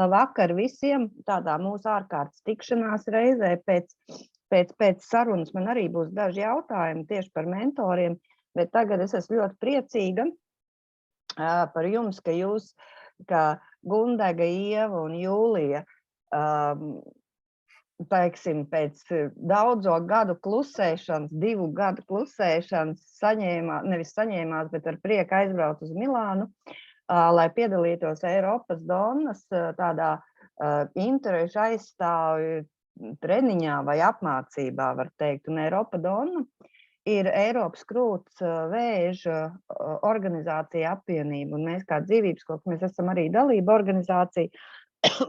Labvakar visiem, tādā mūsu ārkārtas tikšanās reizē pēc sarunas man arī būs daži jautājumi tieši par mentoriem, bet tagad es esmu ļoti priecīga par jums, ka jūs, kā Gundega, Ieva un Jūlija, teiksim, pēc daudzo gadu klusēšanas, 2 gadu klusēšanas nevis saņēmās, bet ar prieku aizbraukt uz Milānu, lai piedalītos Eiropas Donnas tādā interešu aizstāvju treniņā vai apmācībā, var teikt. Un Eiropa Donna ir Eiropas krūts vēža organizācija apvienība, un mēs kā Dzīvības koks, mēs esam arī dalība organizācija.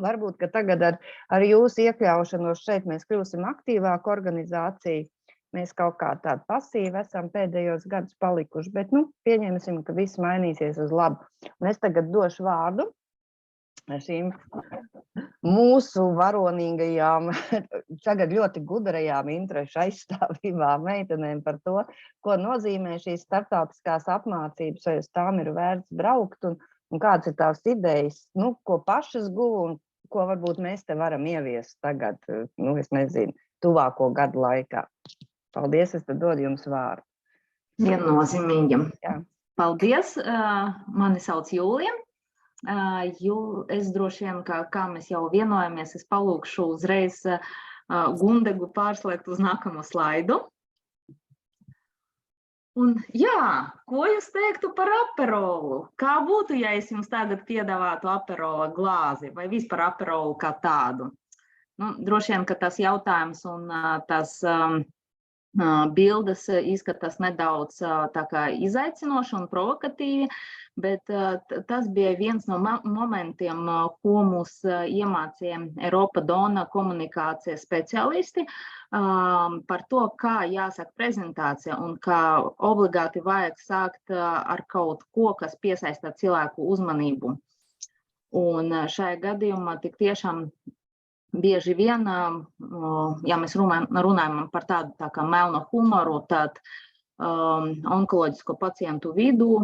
Varbūt, ka tagad ar jūsu iekļaušanos šeit mēs kļūsim aktīvāku organizāciju. Mēs kaut kā tādi pasīvi esam pēdējos gadus palikuši, bet, pieņemsim, ka viss mainīsies uz labu. Un es tagad došu vārdu šīm mūsu varonīgajām, tagad ļoti gudrajām interešu aizstāvībām meitenēm par to, ko nozīmē šīs starptautiskās apmācības, vai uz tām ir vērts braukt un kādas ir tās idejas, ko pašas guva un ko varbūt mēs te varam ieviest tagad, es nezinu, tuvāko gadu laikā. Paldies, es tad dodu jums vārdu. Viennozīmīgi. Jā. Paldies, mani sauc Jūlija. Es droši vien, kā mēs jau vienojamies, es palūkšu uzreiz Gundegu pārslēgt uz nākamo slaidu. Un jā, ko jūs teiktu par aperolu? Kā būtu, ja es jums tagad piedāvātu aperola glāzi vai vispār aperolu kā tādu? Droši vien, ka tas jautājums un tas bildes izskatās nedaudz tā kā izaicinoši un provokatīvi, bet tas bija viens no momentiem, ko mūs iemācīja Eiropa Donna komunikācijas speciālisti par to, kā jāsaka prezentācija un kā obligāti vajag sākt ar kaut ko, kas piesaista cilvēku uzmanību. Un šajā gadījumā tik tiešām bieži vien, ja mēs runājam par tādu tā kā melnu humoru, tad onkoloģisko pacientu vidū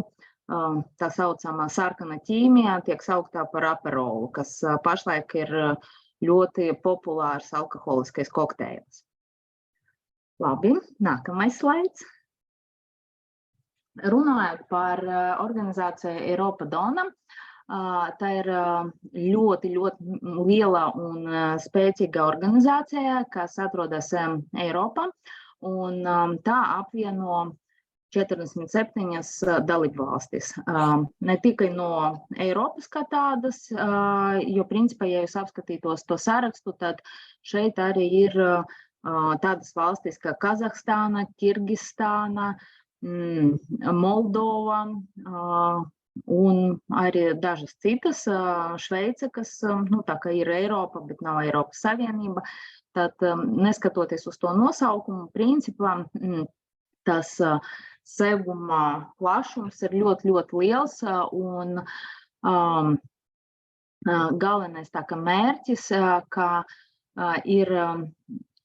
tā saucamā sarkana ķīmija tiek sauktā par aperolu, kas pašlaik ir ļoti populārs alkoholiskais kokteils. Labi, nākamais slaids. Runājot par organizāciju Eiropa Donna, tā ir ļoti, ļoti liela un spēcīga organizācija, kas atrodas Eiropā, un tā apvieno 47 dalībvalstis. Ne tikai no Eiropas kā tādas, jo principā, ja jūs apskatītos to sarakstu, tad šeit arī ir tādas valstis kā Kazahstāna, Kirgistāna, Moldova, un arī dažas citas, Šveice, kas tā kā ir Eiropa, bet nav Eiropas Savienība. Tad, neskatoties uz to nosaukumu, principā tas seguma plašums ir ļoti, ļoti liels, un galvenais tā kā mērķis, ka ir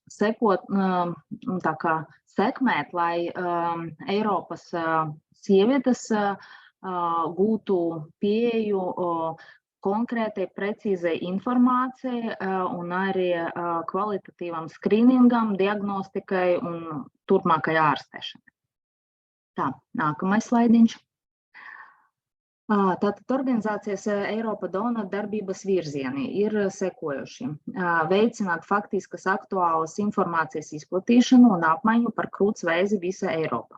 sekot, tā kā sekmēt, lai Eiropas sievietes gūtu pieeju konkrētai, precīzai informācijai un arī kvalitatīvam skrīningam, diagnostikai un turpmākai ārstēšanai. Tā, nākamais slaidiņš. Tātad organizācijas Eiropa Donna darbības virzieni ir sekojuši. Veicināt faktiskas aktuālas informācijas izplatīšanu un apmaiņu par krūtsvēzi visā Eiropā.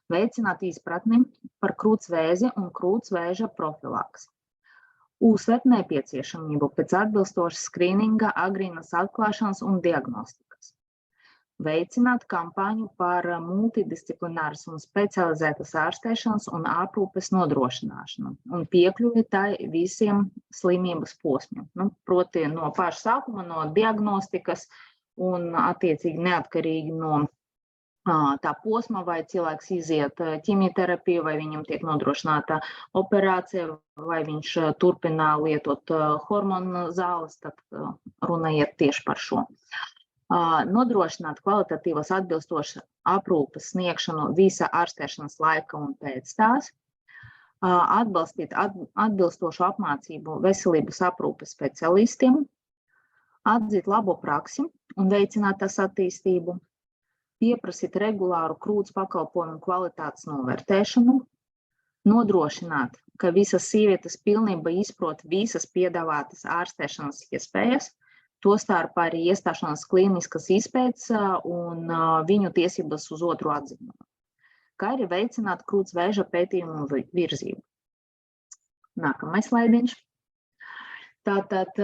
Veicināt izpratni par krūtsvēzi un krūtsvēža profilaksi. Uzsvērt nepieciešamību pēc atbilstošas skrīninga, agrīnas atklāšanas un diagnostikas. Veicināt kampaņu par multidisciplināras un specializētas ārstēšanas un aprūpes nodrošināšanu un piekļuvi tai visiem slimības posmiem. Proti no paša sākuma, no diagnostikas un attiecīgi neatkarīgi no tā posma, vai cilvēks iziet ķimioterapiju, vai viņam tiek nodrošināta operācija, vai viņš turpina lietot hormonu zāles, tad runājiet tieši par šo. Nodrošināt kvalitatīvas atbilstošas aprūpes sniegšanu visa ārstēšanas laika un pēc tās. atbalstīt atbilstošu apmācību veselības aprūpes specialistiem, atzīt labo praksi un veicināt tās attīstību, pieprasīt regulāru krūts pakalpojumu kvalitātes novērtēšanu, nodrošināt, ka visas sievietes pilnībā izprot visas piedāvātas ārstēšanas iespējas, tostarp arī iestāšanās klīniskas izpētes un viņu tiesības uz otru atzinumu, kā arī veicināt krūts vēža pētījumu virzību. Nākamais slaidiņš. Tātad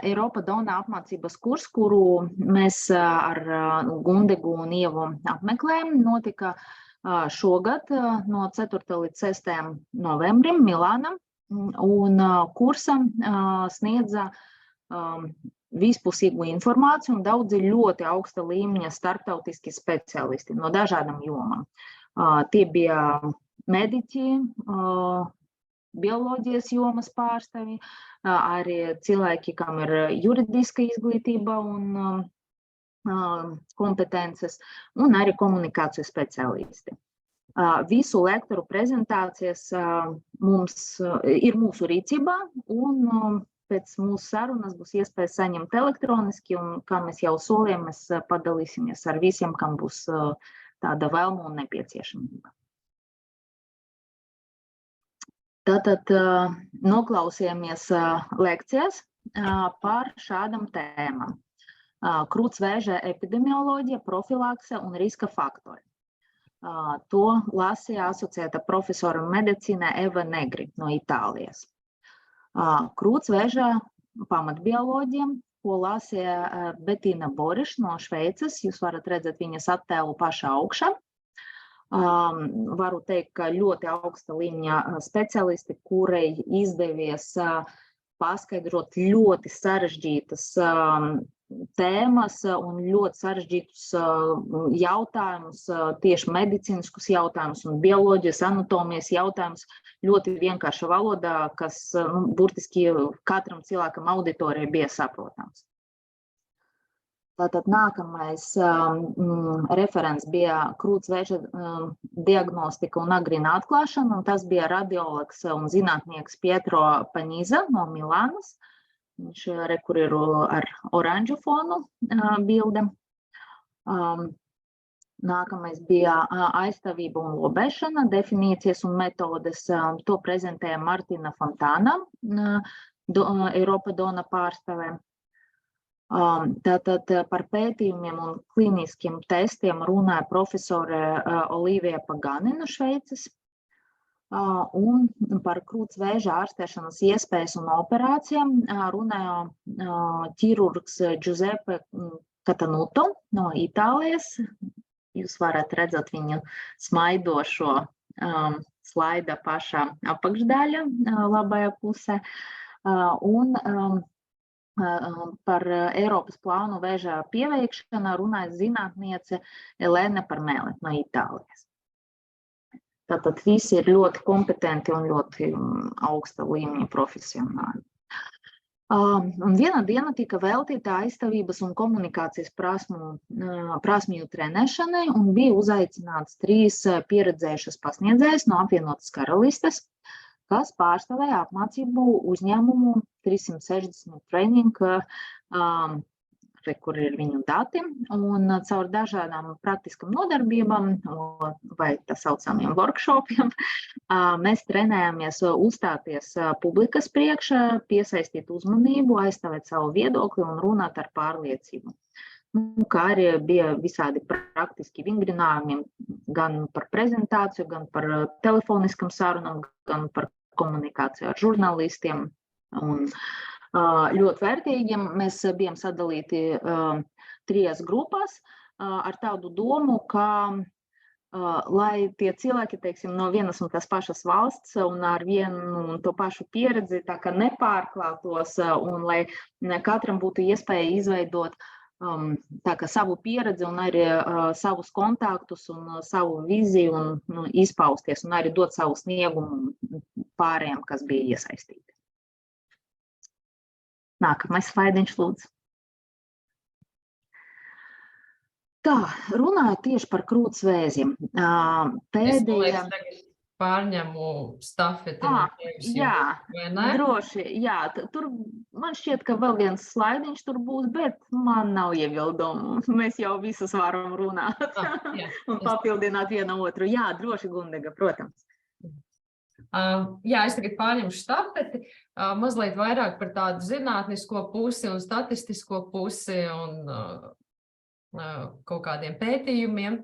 Eiropa Dona apmācības kurs, kuru mēs ar Gundegu un Ievu apmeklējam, notika šogad no 4. līdz 6. novembrim Milānā, un kursam sniedza vispusīgu informāciju un daudzi ļoti augsta līmeņa starptautiski speciālisti no dažādām jomām. Tie bija mediķi, bioloģijas jomas pārstāvji, arī cilvēki, kam ir juridiska izglītība un kompetences, un arī komunikācijas speciālisti. Visu lektoru prezentācijas ir mūsu rīcībā, un pēc mūsu sarunas būs iespēja saņemt elektroniski, un, kā mēs jau solījām, mēs padalīsimies ar visiem, kam būs tāda vēlme un nepieciešamība. Tātad noklausījāmies lekcijas par šādam tēmām. Krūts vēža epidemioloģija, profilakse un riska faktori. To lasīja asociēta profesora medicīnā Eva Negri no Itālijas. Krūts vēža pamatbioloģija, ko lasīja Betīna Boriš no Šveices. Jūs varat redzēt viņas attēlu pašā augšā. Varu teikt, ka ļoti augsta līmeņa speciālisti, kurai izdevies paskaidrot ļoti sarežģītas tēmas un ļoti sarežģītus jautājumus, tieši medicīniskus jautājumus un bioloģijas, anatomijas jautājumus ļoti vienkārša valodā, kas burtiski katram cilvēkam auditorijai bija saprotams. Tātad nākamais referents bija krūts vēža diagnostika un agrīna atklāšana, un tas bija radiologs un zinātnieks Pietro Paniza no Milānas. Viņš kur ir ar oranžu fonu bilde. Nākamais bija aizstāvība un lobēšana, definīcijas un metodes. To prezentēja Martina Fontāna, Eiropa Dona pārstāvē. Tātad par pētījumiem un klīniskiem testiem runāja profesore Olivija Pagani no Šveices. Un par krūts vēža ārstēšanas iespējas un operācijām runāja ķirurgs Giuseppe Catanuto no Itālijas. Jūs varat redzēt viņu smaidošo slaida pašā apakšdaļa labajā pusē. Un par Eiropas plānu vēža pieveikšanu runāja zinātniece Elēna Parmēle no Itālijas. Tātad visi ir ļoti kompetenti un ļoti augsta līmeņa profesionāļi. Un viena diena tika veltīta aizstāvības un komunikācijas prasmju trenēšanai, un bija uzaicināts 3 pieredzējušas pasniedzējas no apvienotas karalistes, kas pārstāvēja apmācību uzņēmumu 360 training, kur ir viņu dati, un caur dažādām praktiskām nodarbībām vai tā saucamiem workshopiem mēs trenējāmies uzstāties publikas priekšā, piesaistīt uzmanību, aizstāvēt savu viedokli un runāt ar pārliecību. Kā arī bija visādi praktiski vingrinājumi gan par prezentāciju, gan par telefoniskam sarunam, gan par komunikāciju ar žurnālistiem. Un ļoti vērtīgiem mēs bijām sadalīti 3 grupās ar tādu domu, ka lai tie cilvēki, teiksim, no vienas un tās pašas valsts un ar vienu un to pašu pieredzi tā kā nepārklātos un lai katram būtu iespēja izveidot tā kā savu pieredzi un arī savus kontaktus un savu viziju un izpausties un arī dot savu sniegumu pārējiem, kas bija iesaistīti. Nākamais slaidiņš, lūdzu. Tā, runājot tieši par krūts vēziem. Es tagad pārņemu stafeti no tevis, vai ne? Droši, jā. Tur man šķiet, ka vēl viens slaidiņš tur būs, bet man nav iebildumu. Mēs jau visus varam runāt un papildināt vienu otru. Jā, droši, Gundega, protams. Jā, es tagad pārņemšu stafeti, mazliet vairāk par tādu zinātnisko pusi un statistisko pusi un kaut kādiem pētījumiem.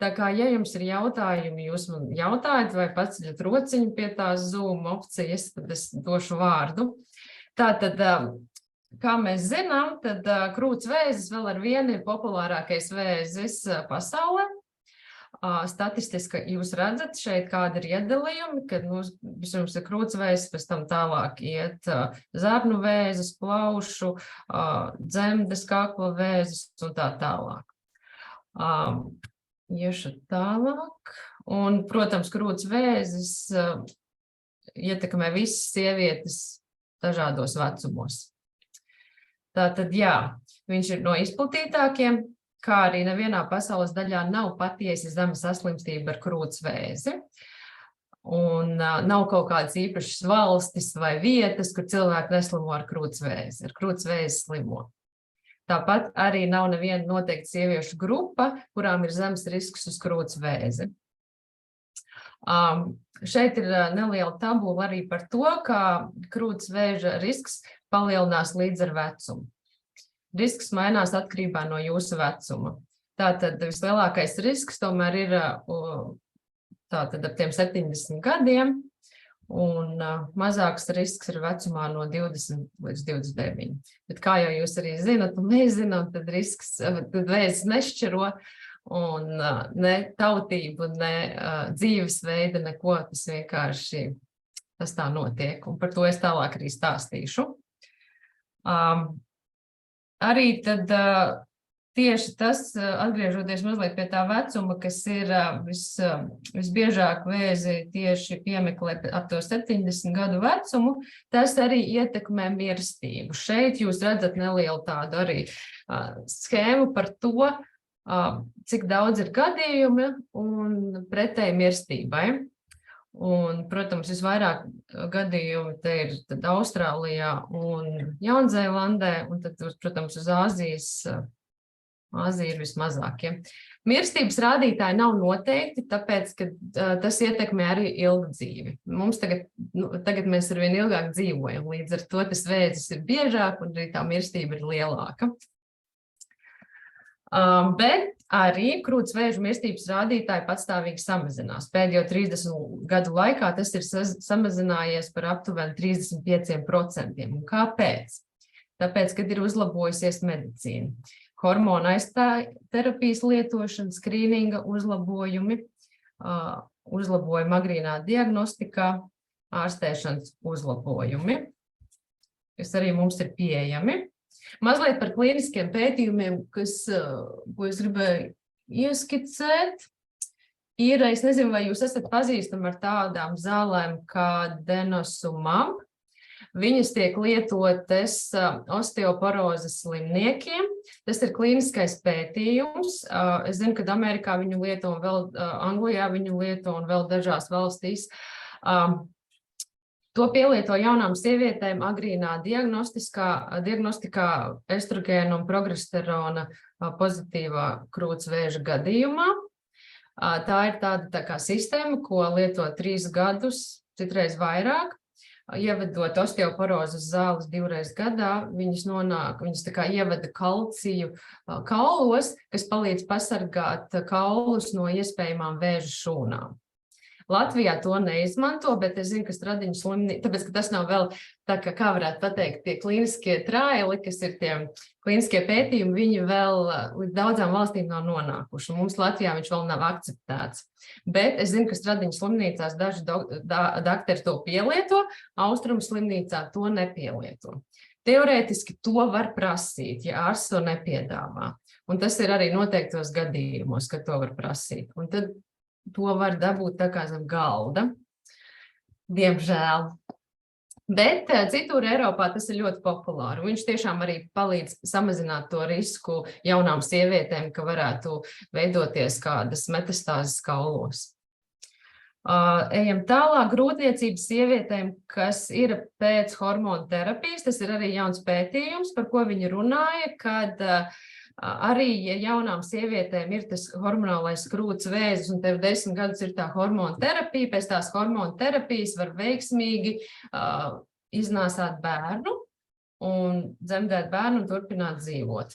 Tā kā, ja jums ir jautājumi, jūs man jautājat vai paceļat rociņu pie tās Zoom opcijas, tad es došu vārdu. Tātad, kā mēs zinām, tad krūts vēzis vēl ar vienu ir populārākais vēzis pasaulē. Statistiski jūs redzat šeit, kāda ir iedalījumi, kad vispirms ir krūts vēzis, pēc tam tālāk iet zarnu vēzis, plaušu, dzemdes, kakla vēzis un tā tālāk. Iešu tālāk. Un, protams, krūts vēzis ietekmē visas sievietes dažādos vecumos. Tātad, jā, viņš ir no izplatītākiem, kā arī nevienā pasaules daļā nav patiesi zema saslimstība ar krūts vēzi. Un nav kaut kādas īpašas valstis vai vietas, kur cilvēki neslimo ar krūts vēzi. Ar krūts vēzi slimo. Tāpat arī nav neviena noteikta sieviešu grupa, kurām ir zems risks uz krūts vēzi. Šeit ir neliela tabula arī par to, kā krūts vēža risks palielinās līdz ar vecumu. Risks mainās atkarībā no jūsu vecuma. Tātad vislielākais risks tomēr ir tātad ap tiem 70 gadiem, un mazāks risks ir vecumā no 20 līdz 29. Bet kā jau jūs arī zinat, un mēs zinām, tad risks, tad vēzis nešķiro, un ne tautību, ne dzīvesveida, neko, tas vienkārši tas tā notiek, un par to es tālāk arī stāstīšu. Arī tad tieši tas, atgriežoties mazliet pie tā vecuma, kas ir visbiežāk vēzi tieši piemeklē ap to 70 gadu vecumu, tas arī ietekmē mirstību. Šeit jūs redzat nelielu tādu arī schēmu par to, cik daudz ir gadījumi un pretēji mirstībai. Un, protams, visvairāk gadījumi te ir tad Austrālijā un Jaunzēlandē, un tad, protams, uz Āzija ir vismazākie. Mirstības rādītāji nav noteikti, tāpēc, ka tas ietekmē arī ilgdzīvi. Mums tagad mēs arvien ilgāk dzīvojam, līdz ar to tas vēzis ir biežāk un arī tā mirstība ir lielāka. Bet arī krūts vēža mirstības rādītāji patstāvīgi samazinās. Pēdējo 30 gadu laikā tas ir samazinājies par aptuveni 35%. Un kāpēc? Tāpēc, kad ir uzlabojusies medicīna. Hormonu aizterapijas lietošana, skrīninga uzlabojumi, uzlabojumi agrīnā diagnostikā, ārstēšanas uzlabojumi, kas arī mums ir pieejami. Mazliet par klīniskiem pētījumiem, ko es gribēju ieskicēt, ir, es nezinu, vai jūs esat pazīstami ar tādām zālēm kā denosumab. Viņas tiek lietotas osteoporozes slimniekiem. Tas ir klīniskais pētījums. Es zinu, ka Amerikā viņu lieto un vēl Anglijā viņu lieto un vēl dažās valstīs. To pielieto jaunām sievietēm agrīnā diagnostikā estrogēna un progesterona pozitīvā krūts vēža gadījumā. Tā ir tāda tā kā sistēma, ko lieto 3 gadus, citreiz vairāk. Ievedot osteoporozes zāles 2 reizes gadā, viņas tā kā ieveda kalciju kaulos, kas palīdz pasargāt kaulus no iespējamām vēža šūnām. Latvijā to neizmanto, bet es zinu, ka stradiņu slimnīca, tāpēc, ka tas nav vēl tā, kā varētu pateikt, tie klīniskie traili, kas ir tie klīniskie pētījumi, viņi vēl līdz daudzām valstīm nav nonākuši. Mums Latvijā viņš vēl nav akceptēts. Bet es zinu, ka stradiņu slimnīcās daži dakteri to pielieto, austrumu slimnīcā to nepielieto. Teorētiski to var prasīt, ja ārsts to nepiedāvā. Un tas ir arī noteiktos gadījumos, ka to var prasīt. Un tad to var dabūt tā kā zem galda, diemžēl. Bet citur Eiropā tas ir ļoti populāri. Viņš tiešām arī palīdz samazināt to risku jaunām sievietēm, ka varētu veidoties kādas metastāzes kaulos. Ejam tālāk, grūtniecības sievietēm, kas ir pēc hormonu terapijas, tas ir arī jauns pētījums, par ko viņi runāja, kad arī, ja jaunām sievietēm ir tas hormonālais krūts vēzis un tev 10 gadus ir tā hormonu terapija, pēc tās hormonu terapijas var veiksmīgi iznāsāt bērnu un dzemdēt bērnu un turpināt dzīvot.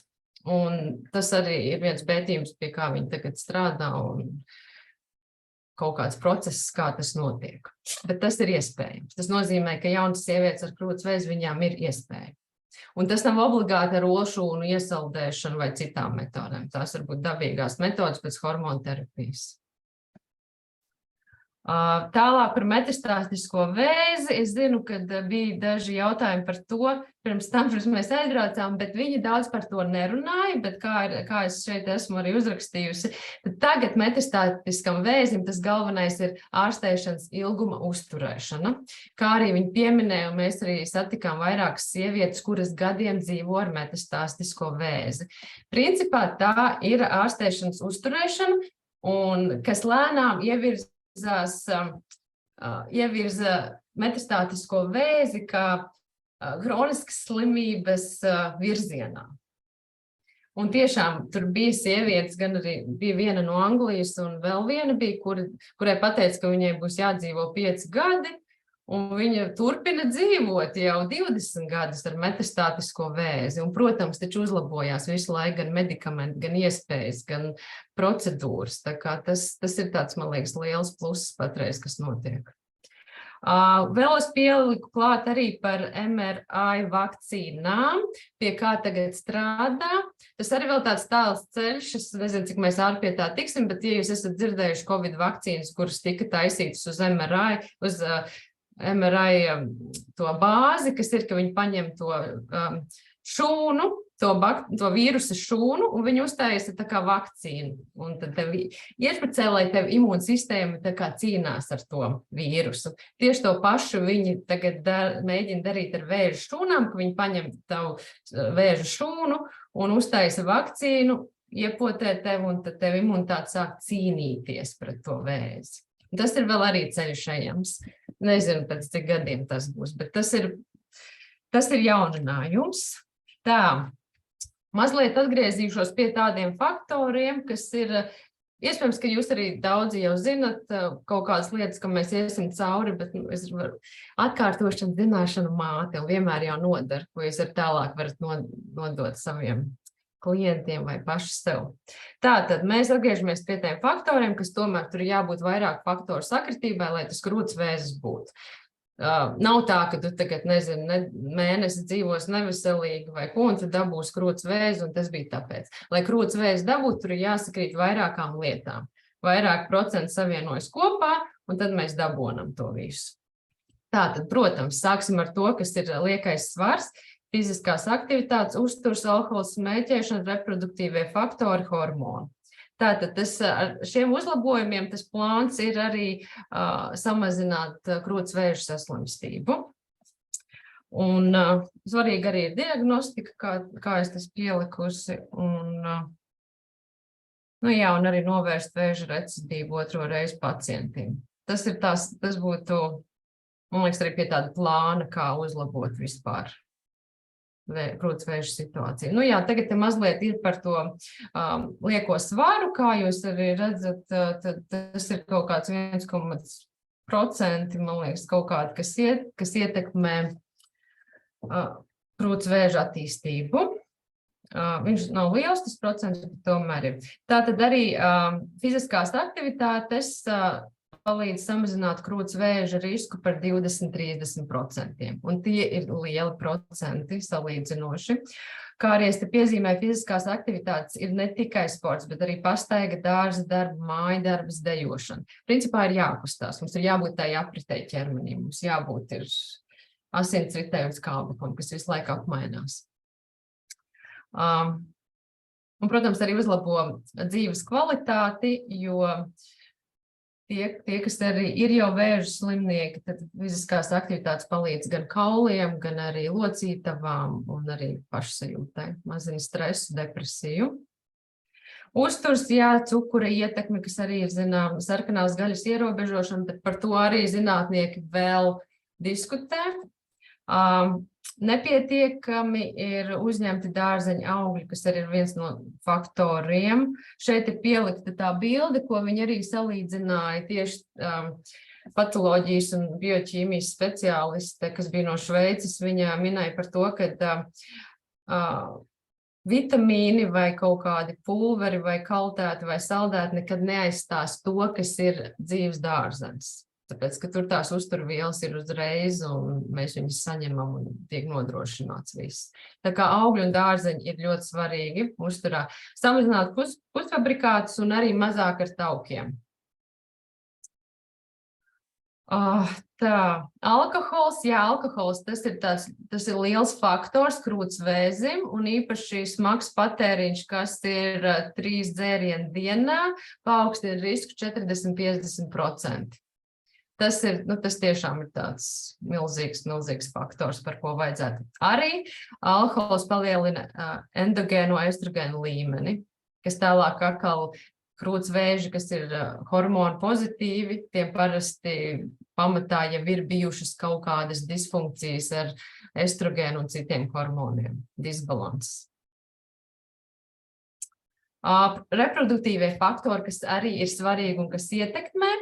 Un tas arī ir viens pētījums, pie kā viņi tagad strādā un kaut kāds process, kā tas notiek. Bet tas ir iespējams. Tas nozīmē, ka jaunas sievietes ar krūts vēzi viņām ir iespēja. Un tas nav obligāti ar olšūnu iesaldēšanu vai citām metodēm. Tās var būt dabīgās metodas pēc hormonu terapijas. Tālāk par metastātisko vēzi. Es zinu, ka bija daži jautājumi par to, pirms mēs aizbraucām, bet viņi daudz par to nerunāja, bet kā es šeit esmu arī uzrakstījusi, tad tagad metastātiskam vēzim tas galvenais ir ārstēšanas ilguma uzturēšana. Kā arī viņi pieminēja, un mēs arī satikām vairākas sievietes, kuras gadiem dzīvo ar metastātisko vēzi. Principā tā ir ārstēšanas uzturēšana, un kas lēnām ievirza metastātisko vēzi kā hroniskas slimības virzienā. Un tiešām tur bija sievietes, gan arī bija viena no Anglijas un vēl viena bija, kurai pateica, ka viņai būs jādzīvo 5 gadi, un viņa turpina dzīvot jau 20 gadus ar metastātisko vēzi. Un, protams, taču uzlabojās visu laiku gan medikamenti, gan iespējas, gan procedūras. Tā kā tas ir tāds, man liekas, liels pluss patreiz, kas notiek. Vēl es pieliku klāt arī par MRI vakcīnām, pie kā tagad strādā. Tas arī vēl tāds tāls ceļš, es nezinu, cik mēs ātri pie tā tiksim, bet ja jūs esat dzirdējuši Covid vakcīnas, kuras tika taisītas uz MRI to bāzi, kas ir, ka viņi paņem to šūnu, to vīrusa šūnu, un viņi uztaisa tā kā vakcīnu. Un tad tev iešpricē, lai tev imūnsistēma tā kā cīnās ar to vīrusu. Tieši to pašu viņi tagad mēģina darīt ar vēža šūnām, ka viņi paņem tavu vēža šūnu un uztaisa vakcīnu, iepotē tev, un tad tev imunitāte sāk cīnīties pret to vēzi. Un tas ir vēl arī ceļš ejams. Nezinu, pēc cik gadiem tas būs, bet tas ir jauninājums. Tā, mazliet atgriezīšos pie tādiem faktoriem, kas ir, iespējams, ka jūs arī daudzi jau zinat kaut kādas lietas, ka mēs iesim cauri, bet es varu atkārtošana zināšanu māte un vienmēr jau nodara, ko jūs ar tālāk varat nodot saviem klientiem vai paši sev. Tātad mēs atgriežamies pie tiem faktoriem, kas tomēr tur jābūt vairāk faktoru sakritībai, lai tas krūts vēzis būtu. Nav tā, ka tu tagad, mēnesi dzīvos neveselīgi vai ko, un tu dabūsi krūts vēzi, un tas bija tāpēc. Lai krūts vēzi dabūtu, tur ir jāsakrīt vairākām lietām. Vairāk procentu savienojas kopā, un tad mēs dabonam to visu. Tātad, protams, sāksim ar to, kas ir liekais svars, fiziskās aktivitātes, uzturs, alkohols, smēķēšana, reproduktīvie faktori, hormoni. Tātad ar šiem uzlabojumiem tas plāns ir arī samazināt krūts vēža saslimstību. Un svarīgi arī ir diagnostika, kā es tas pielikusi, un arī novērst vēža recidīvu 2. reizi pacientiem. Tas būtu, man liekas, arī pie tāda plāna, kā uzlabot vispār krūts vēža situāciju. Tagad te mazliet ir par to lieko svaru, kā jūs arī redzat, tad tas ir kaut kāds 1%, man liekas, kaut kādi, kas ietekmē krūts vēža attīstību. Viņš nav liels, tas procents, bet tomēr ir. Tātad arī fiziskās aktivitātes palīdz samazināt krūts vēža risku par 20–30%. Un tie ir lieli procenti salīdzinoši. Kā arī es te piezīmēju, fiziskās aktivitātes ir ne tikai sports, bet arī pastaiga, dārza darba, māja darbs, dejošana. Principā ir jākustās, mums ir jābūt tai apritei ķermenim, mums jābūt ir asinsritei un skābeklim, kas visu laiku apmainās. Un, protams, arī uzlabo dzīves kvalitāti, jo tie, kas arī ir jau vēža slimnieki, tad fiziskās aktivitātes palīdz gan kauliem, gan arī locītavām un arī pašsajūtai, mazina stresu, depresiju. Uzturs, jā, cukura ietekme, kas arī ir zinām, sarkanās gaļas ierobežošana, bet par to arī zinātnieki vēl diskutē. Nepietiekami ir uzņemti dārzeņa augļi, kas arī ir viens no faktoriem. Šeit ir pielikta tā bilde, ko viņi arī salīdzināja tieši patoloģijas un bioķīmijas speciāliste, kas bija no Šveices. Viņa minēja par to, ka vitamīni vai kaut kādi pulveri vai kaltēti vai saldēti nekad neaizstās to, kas ir dzīves dārzens. Tāpēc, ka tur tās uzturvielas ir uzreiz un mēs viņus saņemam un tiek nodrošināts viss. Tā kā augļi un dārzeņi ir ļoti svarīgi uzturā. Samazināt pusfabrikātus un arī mazāk ar taukiem. Alkohols, jā, alkohols, tas ir liels faktors krūts vēzim un īpaši smags patēriņš, kas ir 3 dzērienu dienā, paaugstina risku 40–50%. Tas tiešām ir tāds milzīgs faktors, par ko vajadzētu. Arī alkohols palielina endogēno estrogēnu līmeni, kas tālāk atkal krūts vēži, kas ir hormonu pozitīvi, tiem parasti pamatā jau ir bijušas kaut kādas disfunkcijas ar estrogēnu un citiem hormoniem, disbalans. Reproduktīvie faktori, kas arī ir svarīgi un kas ietekmē,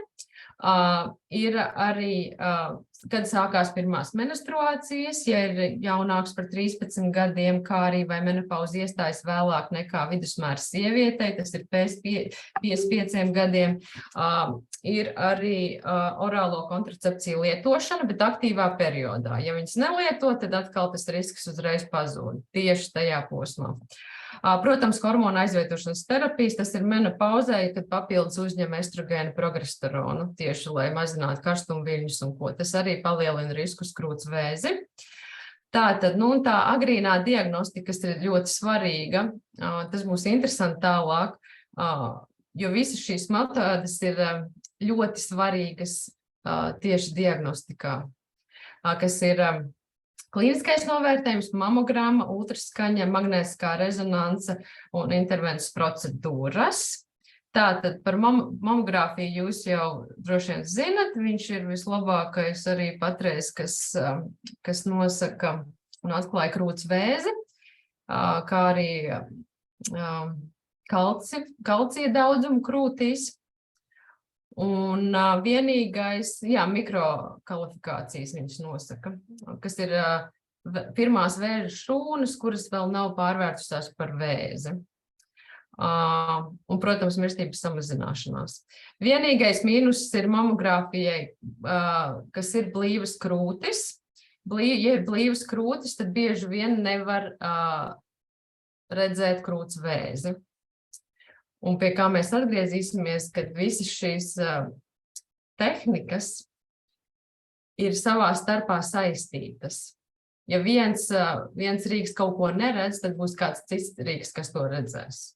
ir arī, kad sākās pirmās menstruācijas, ja ir jaunāks par 13 gadiem, kā arī vai menopauze iestājas vēlāk nekā vidusmēra sievietei, tas ir pēc 55 gadiem, ir arī orālo kontracepciju lietošana, bet aktīvā periodā. Ja viņas nelieto, tad atkal tas risks uzreiz pazūd tieši tajā posmā. Protams, hormona aizvietošanas terapijas, tas ir menopauzē, kad papildus uzņem estrogēnu progesteronu, tieši lai mazinātu karstumviļņus un ko. Tas arī palielina risku uz krūts vēzi. Tātad, tā agrīnā diagnostika, kas ir ļoti svarīga, tas būs interesanti tālāk, jo visas šīs metodes ir ļoti svarīgas tieši diagnostikā, kas ir klīniskais novērtējums, mamogramma, ultraskaņa, magnētiskā rezonanse un intervences procedūras. Tātad par mamogrāfiju jūs jau droši vien zinat, viņš ir vislabākais arī patreiz, kas nosaka un atklāja krūts vēzi, kā arī kalcija daudzumu krūtīs. Un vienīgais, mikrokvalifikācijas viņš nosaka, kas ir pirmās vēža šūnas, kuras vēl nav pārvērtušās par vēzi. Un, protams, mirstības samazināšanās. Vienīgais mīnus ir mamogrāfijai, kas ir blīvas krūtis. Ja ir blīvas krūtis, tad bieži vien nevar redzēt krūts vēzi. Un pie kā mēs atgriezīsimies, kad visas šīs tehnikas ir savā starpā saistītas. Ja viens rīks kaut ko neredz, tad būs kāds cits rīks, kas to redzēs.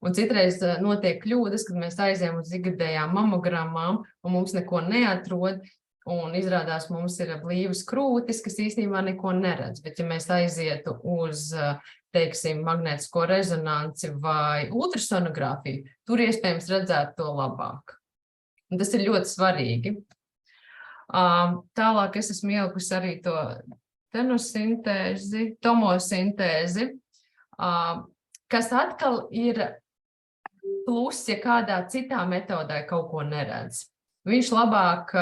Un citreiz notiek kļūdas, kad mēs aizējam uz ikgadējām mamogrammām un mums neko neatrod, un izrādās mums ir blīvas krūtis, kas īstenībā neko neredz. Bet ja mēs aizietu uz teiksim, magnētisko rezonanci vai ultrasonogrāfiju, tur iespējams redzētu to labāk. Un tas ir ļoti svarīgi. Tālāk es esmu ielikusi arī to tomosintēzi, kas atkal ir plus, ja kādā citā metodē kaut ko neredz. Viņš labāk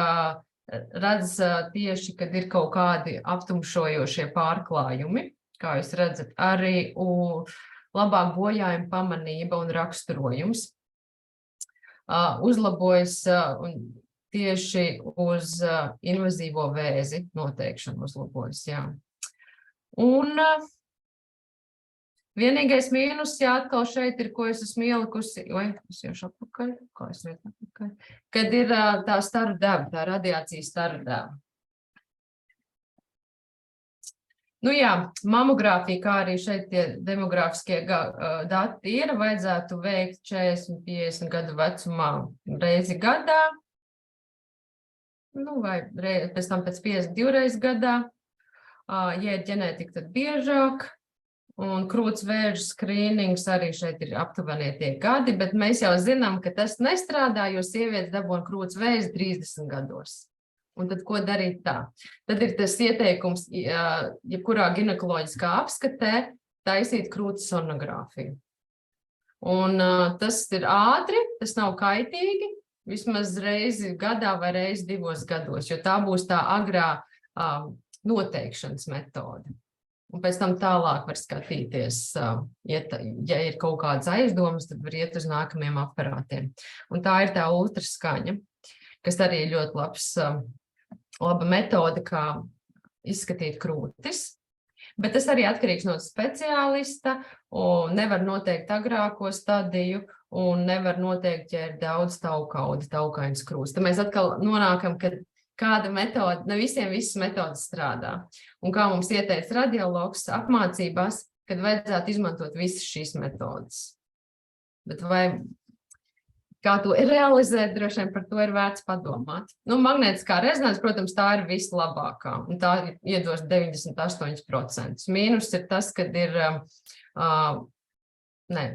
redz tieši, kad ir kaut kādi aptumšojošie pārklājumi. Kā jūs redzat, arī labāk bojājuma pamanība un raksturojums uzlabojas tieši uz invazīvo vēzi noteikšanu uzlabojas, jā. Un vienīgais mīnus, atkal šeit ir, ko es esmu ielikusi, es iešu atpakaļ, kā es iešu atpakaļ, kad ir tā staru deva, tā radiācijas staru deva. Mamogrāfija, kā arī šeit tie demogrāfiskie dati ir, vajadzētu veikt 40–50 gadu vecumā reizi gadā, vai pēc tam pēc 52 reizi gadā. Ja ir ģenētika, tad biežāk. Un krūts vēža skrīnings arī šeit ir aptuveni tie gadi, bet mēs jau zinām, ka tas nestrādā, jo sievietes dabūna krūts vēzi 30 gados. Un tad ko darīt tā? Tad ir tas ieteikums, jebkurā ginekoloģiskā apskatē, taisīt krūts sonogrāfiju. Un tas ir ātri, tas nav kaitīgi, vismaz reizi gadā vai reizi 2 gados, jo tā būs tā agrā noteikšanas metode. Un pēc tam tālāk var skatīties, ja ir kaut kādas aizdomas, tad var iet uz nākamajiem aparātiem. Un tā ir tā ultraskaņa, kas arī ir ļoti laba metode, kā izskatīt krūtis. Bet tas arī atkarīgs no speciālista, un nevar noteikt agrāko stadiju, un nevar noteikt, ja ir daudz taukauda, taukains krūts. Tad mēs atkal nonākam, ka kāda metode, ne visiem visas metodas strādā. Un kā mums ieteica radiologs apmācībās, kad vajadzētu izmantot visas šīs metodas. Bet kā to realizēt, droši vien par to ir vērts padomāt. Magnētiskā rezonanse, protams, tā ir vislabākā, un tā iedos 98%. Mīnus ir tas, kad ir,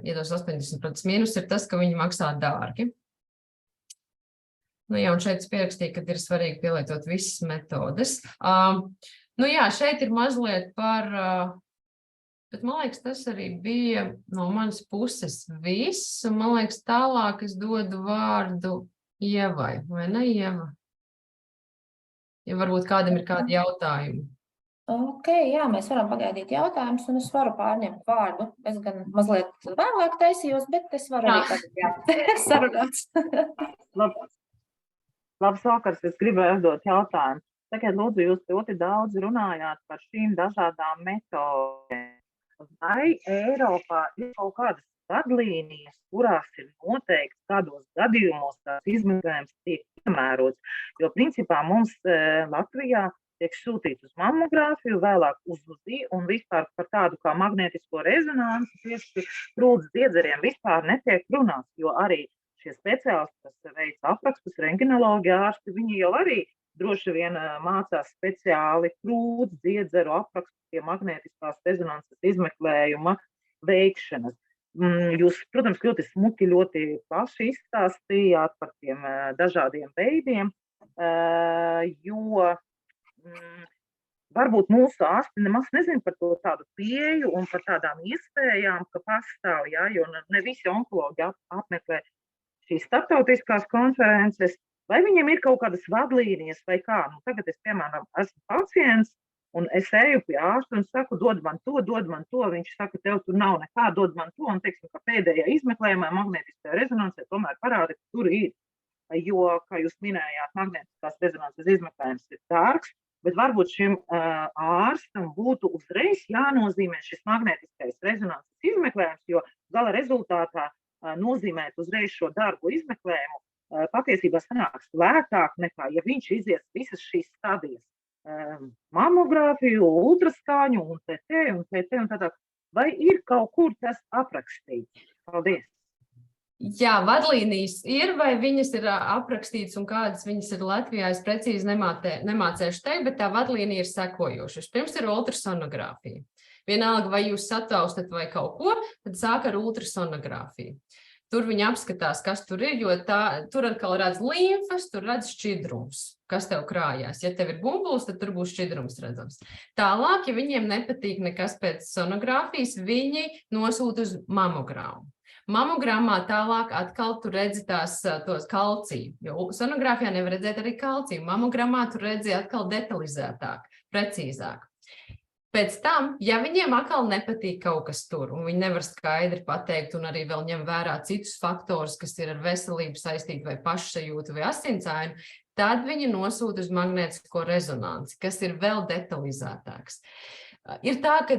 iedos 80%. Mīnus ir tas, ka viņi maksā dārgi. Un šeit es pierakstīju, ka ir svarīgi pielietot visas metodes. Šeit ir mazliet par... Bet, man liekas, tas arī bija no manas puses viss, un man liekas, tālāk es dodu vārdu Ievai, vai ne, Ieva? Ja varbūt kādam ir kādi jautājumi. Ok, jā, mēs varam pagaidīt jautājumus, un es varu pārņemt vārdu. Es gan mazliet vēlāk taisījos, bet es varu arī tagad sarunāt. Labs vakars, es gribēju uzdot jautājumu. Tagad, lūdzu, jūs ļoti daudz runājāt par šīm dažādām metodēm. Vai Eiropā ir kaut kādas vadlīnijas, kurās ir noteikts, kādos gadījumos tās izmeklējums tiek piemērots? Jo, principā, mums Latvijā tiek sūtīts uz mammogrāfiju, vēlāk uz UZI un vispār par tādu kā magnētisko rezonanci tieši krūts diedzeriem vispār netiek runāts, jo arī šie speciālisti, kas veic aprakstus, rentgenologi ārsti, viņi jau arī droši vien mācās speciāli krūts diedzeru aprakstu pie magnētiskās rezonances izmeklējuma veikšanas. Jūs, protams, ļoti smuki, ļoti plaši izstāstījāt par tiem dažādiem veidiem, jo varbūt mūsu ārsti nemaz nezin par to tādu pieeju un par tādām iespējām, ka pastāv, jo ne visi onkologi apmeklē šīs starptautiskās konferences. Vai viņiem ir kaut kādas vadlīnijas vai kā? Tagad es, piemēram, esmu pacients un es eju pie ārsta un saku, dod man to. Viņš saka, tev tur nav nekā, dod man to. Un, teiksim, ka pēdējā izmeklējumā magnētiskajā rezonansē tomēr parāda, ka tur ir. Jo, kā jūs minējāt, magnētiskās rezonanses izmeklējums ir dārgs, bet varbūt šim ārstam būtu uzreiz jānozīmē šis magnētiskais rezonanses izmeklējums, jo gala rezultātā nozīmēt uzreiz šo dārgo izmeklējumu patiesībā sanāks lētāk nekā, ja viņš izies visas šīs stadijas. Mammogrāfiju, ultraskāņu un TT un tādā. Vai ir kaut kur tas aprakstīts? Paldies! Jā, vadlīnijas ir, vai viņas ir aprakstītas un kādas viņas ir Latvijā, es precīzi nemācēšu teikt, bet tā vadlīnija ir sekojoša. Pirms ir ultrasonogrāfija. Vienalga, vai jūs sataustat vai kaut ko, tad sāk ar ultrasonogrāfiju. Tur viņi apskatās, kas tur ir, jo tur atkal redz līmfas, tur redz šķidrums, kas tev krājās. Ja tev ir bumbulis, tad tur būs šķidrums redzams. Tālāk, ja viņiem nepatīk nekas pēc sonogrāfijas, viņi nosūta uz mammogrāmu. Mammogrāmā tālāk atkal tu redzi tos kalciju, jo sonogrāfijā nevar redzēt arī kalciju. Mammogrāmā tu redzi atkal detalizētāk, precīzāk. Pēc tam, ja viņiem atkal nepatīk kaut kas tur, un viņi nevar skaidri pateikt, un arī vēl ņem vērā citus faktorus, kas ir ar veselību saistīti vai pašsajūtu vai asinsaimu, tad viņi nosūta uz magnētisko rezonanci, kas ir vēl detalizētāks. Ir tā, ka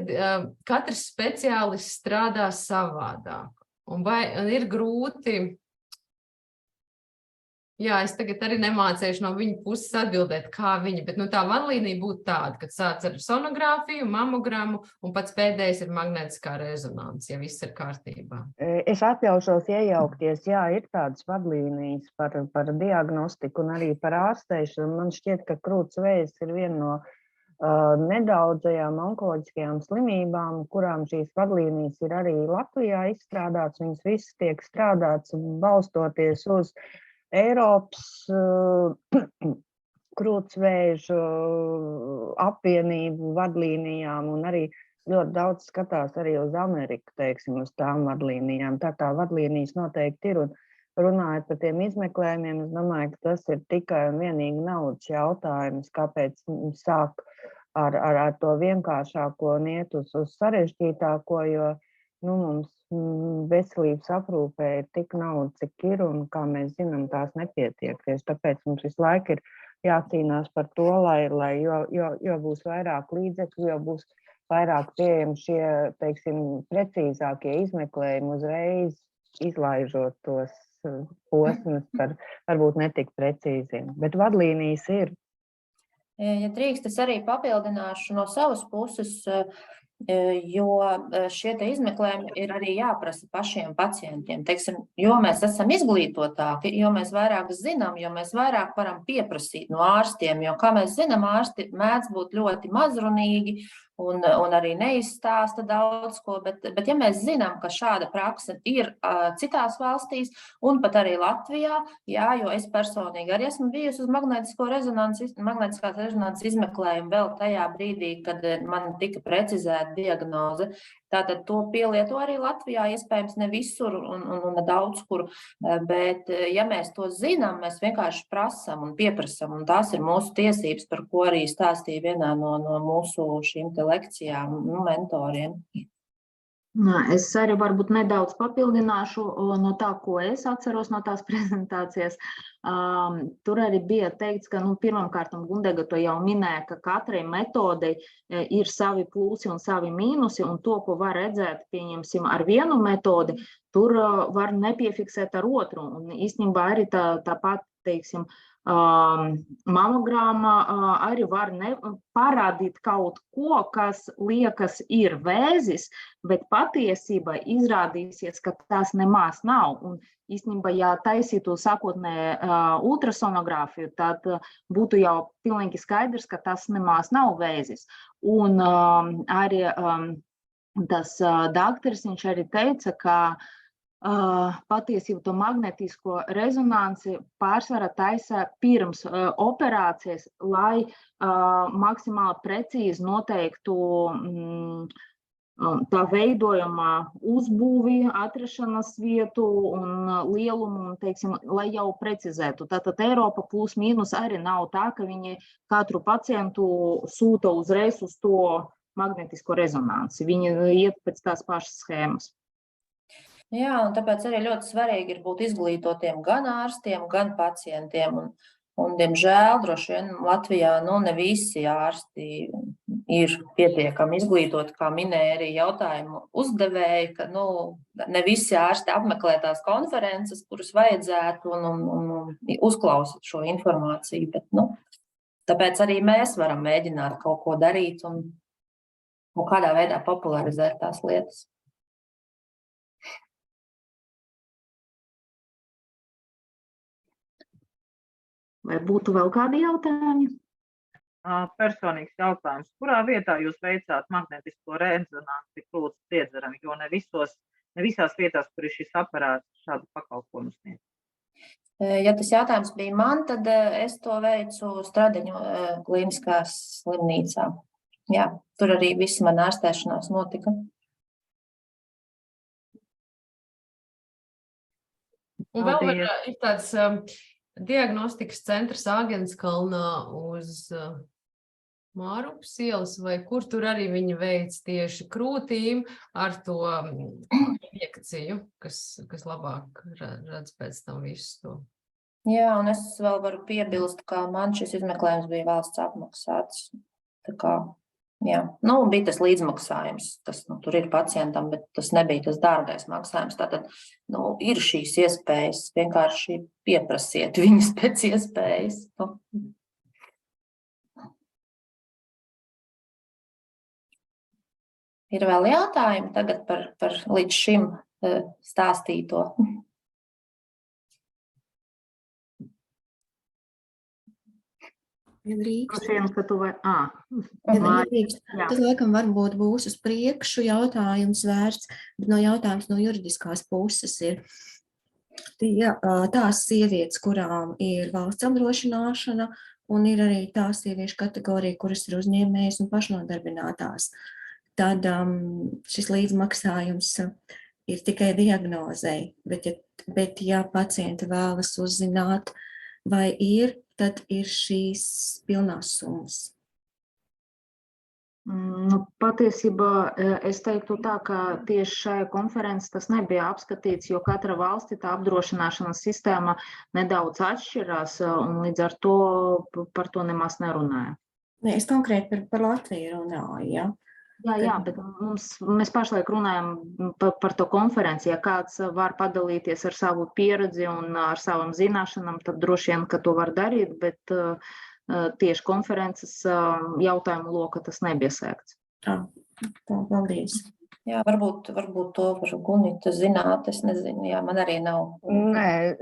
katrs speciālists strādā savādāk, un ir grūti. Jā, es tagad arī nemācēšu no viņa puses atbildēt, kā viņi, bet tā vadlīnija būtu tāda, kad sāc ar sonogrāfiju, mammogramu un pats pēdējais ir magnētiskā rezonanse, ja viss ir kārtībā. Es atļaušos iejaukties, jā, ir tādas vadlīnijas par diagnostiku un arī par ārsteišanu. Man šķiet, ka krūts vēzis ir viena no nedaudzajām onkoloģiskajām slimībām, kurām šīs vadlīnijas ir arī Latvijā izstrādāts. Viņas visas tiek strādāts balstoties uz Eiropas krūtsvēžu apvienību vadlīnijām un arī ļoti daudz skatās arī uz Ameriku, teiksim, uz tām vadlīnijām. Tā kā vadlīnijas noteikti ir un runājot par tiem izmeklējumiem, es domāju, ka tas ir tikai un vienīgi naudas jautājums, kāpēc sāk ar to vienkāršāko un iet uz sarežģītāko, jo mums veselības aprūpē ir tik nauda, cik ir, un kā mēs zinām, tās nepietiek. Tieši tāpēc mums visu laiku ir jācīnās par to, lai jo būs vairāk līdzekļu, jo būs vairāk pieejami šie, teiksim, precīzākie izmeklējumi uzreiz, izlaižot tos posmus par varbūt netik precīziem. Bet vadlīnijas ir. Ja drīkst, es arī papildināšu no savas puses, jo šie te izmeklējumi ir arī jāprasa pašiem pacientiem. Teiksim, jo mēs esam izglītotāki, jo mēs vairāk zinām, jo mēs vairāk varam pieprasīt no ārstiem, jo, kā mēs zinām, ārsti mēdz būt ļoti mazrunīgi un arī neizstāsta daudz ko, bet ja mēs zinām, ka šāda prakse ir citās valstīs un pat arī Latvijā, jā, jo es personīgi arī esmu bijusi uz magnētiskās rezonanses izmeklējumu vēl tajā brīdī, kad man tika precizēta diagnoze. Tātad to pielieto arī Latvijā, iespējams ne visur un daudz kur, bet ja mēs to zinām, mēs vienkārši prasam un pieprasam, un tās ir mūsu tiesības, par ko arī stāstīja vienā no mūsu šīm te lekcijām, mentoriem. Es arī varbūt nedaudz papildināšu no tā, ko es atceros no tās prezentācijas. Tur arī bija teikts, ka pirmkārt Gundega to jau minēja, ka katrai metodei ir savi plusi un savi mīnusi, un to, ko var redzēt, pieņemsim, ar vienu metodi, tur var nepiefiksēt ar otru. Un īstenībā arī tāpat, teiksim, mamogrāma arī var parādīt kaut ko, kas liekas ir vēzis, bet patiesībā izrādīsies, ka tas nemaz nav. Un īstenībā, ja taisītu sākotnēji ultrasonogrāfiju, tad būtu jau pilnīgi skaidrs, ka tas nemaz nav vēzis. Un arī tas dakteris, viņš arī teica, ka patiesību to magnetisko rezonanci pārsvarā taisa pirms operācijas, lai maksimāli precīzi noteiktu tā veidojumā uzbūvi, atrašanās vietu un lielumu, un, teiksim, lai jau precizētu. Tātad Eiropa plus mīnus arī nav tā, ka viņi katru pacientu sūta uzreiz uz to magnetisko rezonanci. Viņi iet pēc tās pašas schēmas. Jā, un tāpēc arī ļoti svarīgi ir būt izglītotiem gan ārstiem, gan pacientiem. Un diemžēl, droši vien Latvijā ne visi ārsti ir pietiekami izglītoti, kā minēja arī jautājumu uzdevēji, ka ne visi ārsti apmeklē tās konferences, kuras vajadzētu un uzklausīt šo informāciju. Bet, tāpēc arī mēs varam mēģināt kaut ko darīt un kādā veidā popularizēt tās lietas. Vai būtu vēl kādi jautājumi? Personīgs jautājums. Kurā vietā jūs veicāt magnetisko rezonanci krūts priedzeram, jo ne visās vietās, kur ir šis aparāts, šādu pakalpojumu sniedz? Ja tas jautājums bija man, tad es to veicu Stradiņu klīniskās slimnīcā. Jā, tur arī viss man ārstēšanās notika. Un vēl ir tāds diagnostikas centrs Āgenskalnā uz Mārupas ielas, vai kur tur arī viņi veic tieši krūtīm ar to injekciju, kas labāk redz pēc tam visu to. Jā, un es vēl varu piebilst, ka man šis izmeklējums bija valsts apmaksāts. Tā kā, jā, bija tas līdzmaksājums, tas tur ir pacientam, bet tas nebija tas dārgais maksājums. Tātad, ir šīs iespējas, vienkārši pieprasiet viņus pēc iespējas. Ir vēl jautājumi tagad par līdz šim stāstīto? Ja drīkst. Ka tu vai... Ja drīkst. Jā. Tas, laikam, varbūt būs uz priekšu jautājums vērts, bet jautājums no juridiskās puses ir tās sievietes, kurām ir valsts apdrošināšana, un ir arī tās sieviešu kategorija, kuras ir uzņēmējas un pašnodarbinātās. Tad šis līdzmaksājums ir tikai diagnozei, bet ja pacienti vēlas uzzināt, vai ir, tad ir šīs pilnās summas. Patiesībā es teiktu tā, ka tieši šajā konferences tas nebija apskatīts, jo katra valsti tā apdrošināšanas sistēma nedaudz atšķirās, un līdz ar to par to nemaz nerunāja. Nē, es konkrēti par Latviju runāju, ja? Jā, bet mēs pašlaik runājam par to konferenci. Ja kāds var padalīties ar savu pieredzi un ar savam zināšanām, tad droši vien, ka to var darīt, bet tieši konferences jautājumu loka tas nebija sēgts. Paldies. Jā, varbūt to var Gunita zināt, es nezinu, jā, man arī nav. Nē,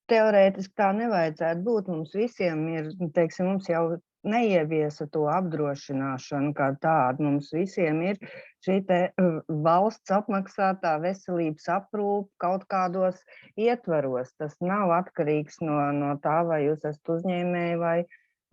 teorētiski tā nevajadzētu būt. Mums visiem ir, teiksim, mums jau neieviesa to apdrošināšanu kā tādu. Mums visiem ir šī te valsts apmaksātā veselības aprūpe kaut kādos ietvaros. Tas nav atkarīgs no tā, vai jūs esat uzņēmēji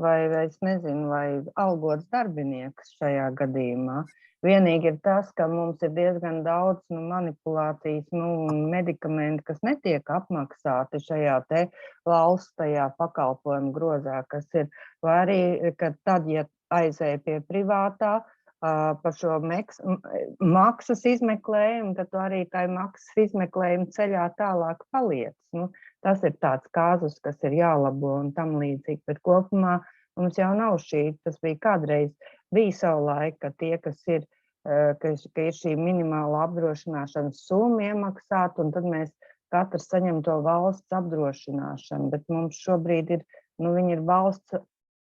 vai es nezinu, vai algots darbinieks šajā gadījumā. Vienīgi ir tas, ka mums ir diezgan daudz manipulācijas un medikamenti, kas netiek apmaksāti šajā te valsts tajā pakalpojumu grozā, kas ir, vai arī, ka tad, ja aizēja pie privātā par šo maksas izmeklējumu, tad tu arī tai maksas izmeklējumu ceļā tālāk paliec. Tas ir tāds kāzus, kas ir jālabo un tam līdzīgi, bet kopumā mums jau nav šī, tas bija kādreiz, bija savu laiku, ka tie, kas ir, ka ir šī minimāla apdrošināšanas summa iemaksāta, un tad mēs katrs saņem to valsts apdrošināšanu, bet mums šobrīd ir, viņi ir valsts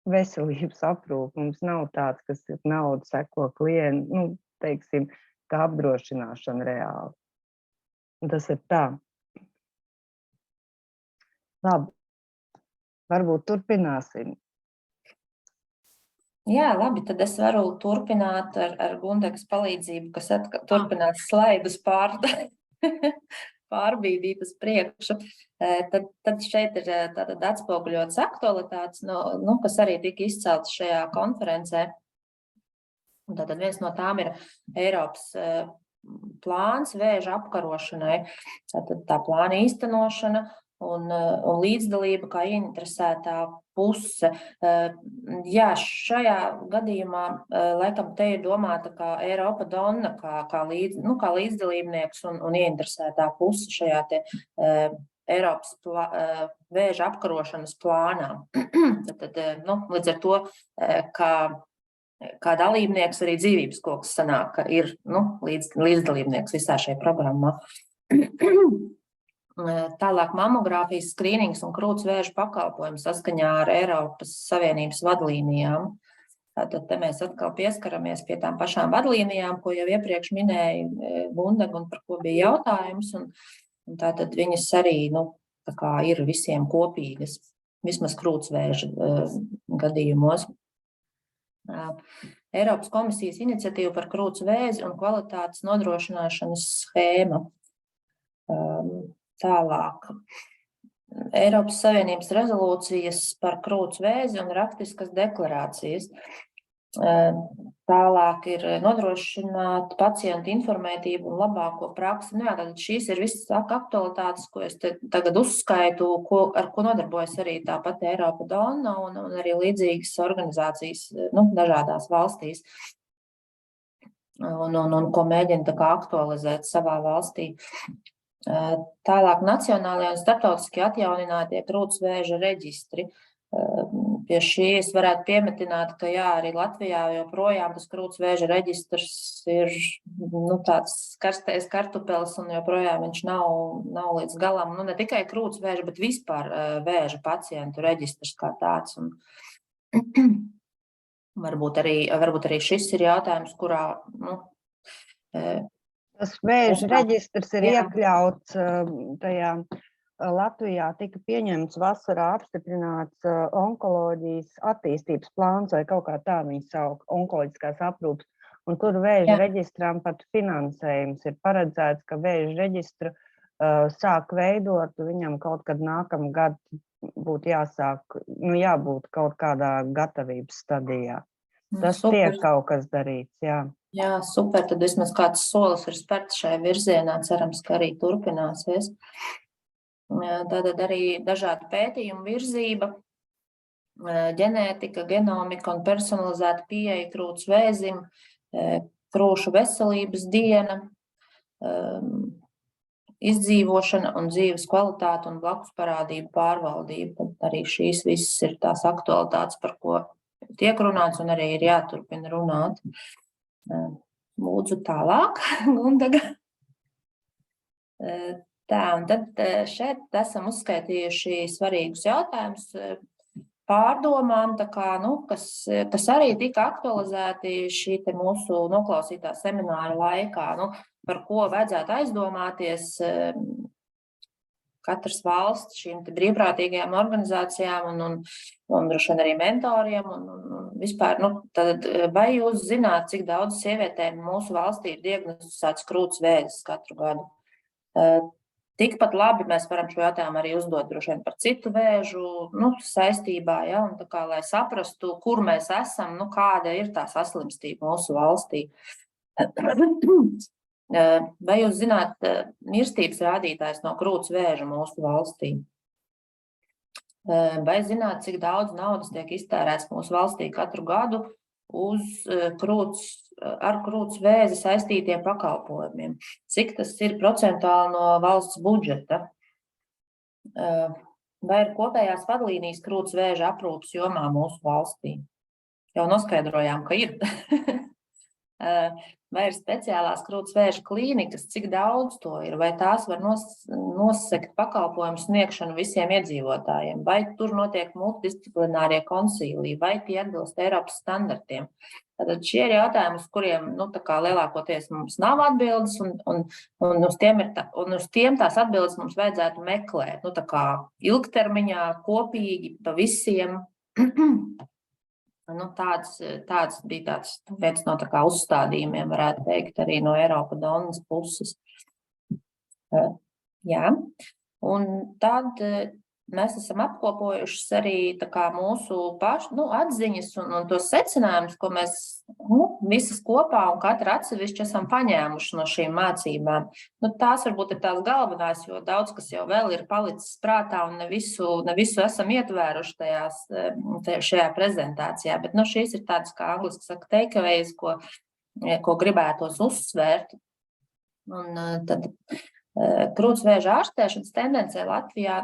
veselības aprūpe, mums nav tāds, kas ir nauda seko klientu, teiksim, kā apdrošināšana reāli. Un tas ir tā. Labi, varbūt turpināsim. Jā, labi, tad es varu turpināt ar Gundegas palīdzību, kas turpinās slaidus pārbīdīt uz priekšu. Tad šeit ir tātad atspoguļotas aktualitātes, kas arī tika izceltas šajā konferencē. Un tātad viens no tām ir Eiropas plāns vēža apkarošanai, tātad tā plāna īstenošana un līdzdalība kā ieinteresētā puse. Jā, šajā gadījumā laikam te ir domāta kā Eiropa Donna, kā līdzdalībnieks un ieinteresētā puse šajā te Eiropas vēža apkarošanas plānā. Tad, līdz ar to, kā dalībnieks arī dzīvības koks sanāk, ka ir līdzdalībnieks visā šajā programmā. Tālāk mamogrāfijas skrīnings un krūts vēža pakalpojums saskaņā ar Eiropas Savienības vadlīnijām. Tātad te mēs atkal pieskaramies pie tām pašām vadlīnijām, ko jau iepriekš minēja Gundega un par ko bija jautājums. Un tātad viņas arī tā kā ir visiem kopīgas, vismaz krūts vēža gadījumos. Eiropas komisijas iniciatīva par krūts vēzi un kvalitātes nodrošināšanas schēma. Tālāk, Eiropas Savienības rezolūcijas par krūts vēzi un rakstiskas deklarācijas. Tālāk ir nodrošināt pacientu informētību un labāko praksi. Tad šīs ir visas aktualitātes, ko es tagad uzskaitu, ar ko nodarbojas arī tāpat Eiropa Donna un arī līdzīgas organizācijas dažādās valstīs. Un ko mēģina tā kā aktualizēt savā valstī. Tālāk nacionālajie un starptautiski atjauninātie krūts vēža reģistri. Pie šī es varētu piemetināt, ka jā, arī Latvijā joprojām tas krūts vēža reģistrs ir tāds karstais kartupelis un joprojām viņš nav līdz galam. Ne tikai krūts vēža, bet vispār vēža pacientu reģistrs kā tāds. Un varbūt arī šis ir jautājums, kurā tas vēža reģistrs ir iekļauts tajā Latvijā tika pieņemts vasarā apstiprināts onkoloģijas attīstības plāns, vai kaut kā tā viņi sauc, onkoloģiskās aprūpes. Un tur vēža reģistram pat finansējums ir paredzēts, ka vēža reģistru sāk veidot, viņam kaut kad nākamgad būtu jābūt kaut kādā gatavības stadijā. Tas tiek kaut kas darīts, jā. Jā, super, tad vismaz kāds solis ir spērts šai virzienā, cerams, ka arī turpināsies. Tātad arī dažādi pētījumu virzība, ģenētika, genomika un personalizēta pieeja krūts vēzim, krūšu veselības diena, izdzīvošana un dzīves kvalitāte un blakus parādību pārvaldība. Tad arī šīs visas ir tās aktualitātes, par ko tiek runāts un arī ir jāturpina runāt. Lūdzu tālāk, Gundaga. Tā, un tad šeit esam uzskaitījuši svarīgus jautājumus pārdomām, tā kā, kas arī tika aktualizēti šī te mūsu noklausītā semināra laikā, par ko vajadzētu aizdomāties katras valsts šīm brīvprātīgajām organizācijām un droši vien arī mentoriem un vispār, tad vai jūs zināt, cik daudz sievietēm mūsu valstī ir diagnosticēts krūts vēzis katru gadu? Tikpat labi mēs varam šo jautājumu arī uzdot droši vien par citu vēžu saistībā, ja, un tā kā, lai saprastu, kur mēs esam, kāda ir tā saslimstība mūsu valstī. Vai jūs zināt mirstības rādītājs no krūts vēža mūsu valstī? Vai zināt, cik daudz naudas tiek iztērēts mūsu valstī katru gadu uz ar krūts vēzi saistītiem pakalpojumiem? Cik tas ir procentuāli no valsts budžeta? Vai ir kopējās vadlīnijas krūts vēža aprūpes jomā mūsu valstī? Jau noskaidrojām, ka ir. Vai ir speciālās krūts vēža klīnikas, cik daudz to ir, vai tās var nosegt pakalpojumu sniegšanu visiem iedzīvotājiem, vai tur notiek multidisciplinārie konsīliji, vai tie atbilst Eiropas standartiem. Tātad šie ir jautājumi, uz kuriem lielākoties mums nav atbildes, un uz tiem tās atbildes mums vajadzētu meklēt, ilgtermiņā, kopīgi, pa visiem. Tāds bija viens no uzstādījumiem, varētu teikt, arī no Eiropa Donas puses. Jā, un tad mēs esam apkopojuši arī mūsu pašu atziņas un tos secinājumus, ko mēs visas kopā un katra atsevišķi esam paņēmuši no šīm mācībām. Tās varbūt ir tās galvenās, jo daudz kas jau vēl ir palicis prātā un ne visu esam ietvēruši šajā prezentācijā, bet šīs ir tādas, kā angliski saka, takeaways, ko gribētos uzsvērt. Un tad krūts vēža ārstēšanas tendencē Latvijā,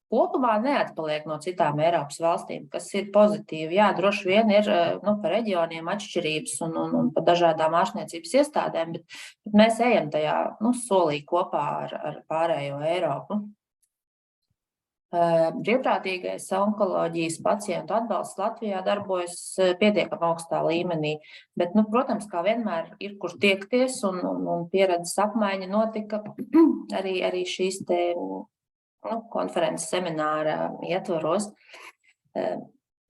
kopumā neatpaliek no citām Eiropas valstīm, kas ir pozitīvi. Jā, droši vien ir pa reģioniem atšķirības un pa dažādām ārstniecības iestādēm, bet mēs ejam tajā solī kopā ar pārējo Eiropu. Brīvprātīgais onkoloģijas pacientu atbalsts Latvijā darbojas pietiekami augstā līmenī, bet, protams, kā vienmēr ir, kur tiekties un pieredzes apmaiņa notika arī šīs te konferences semināra ietvaros.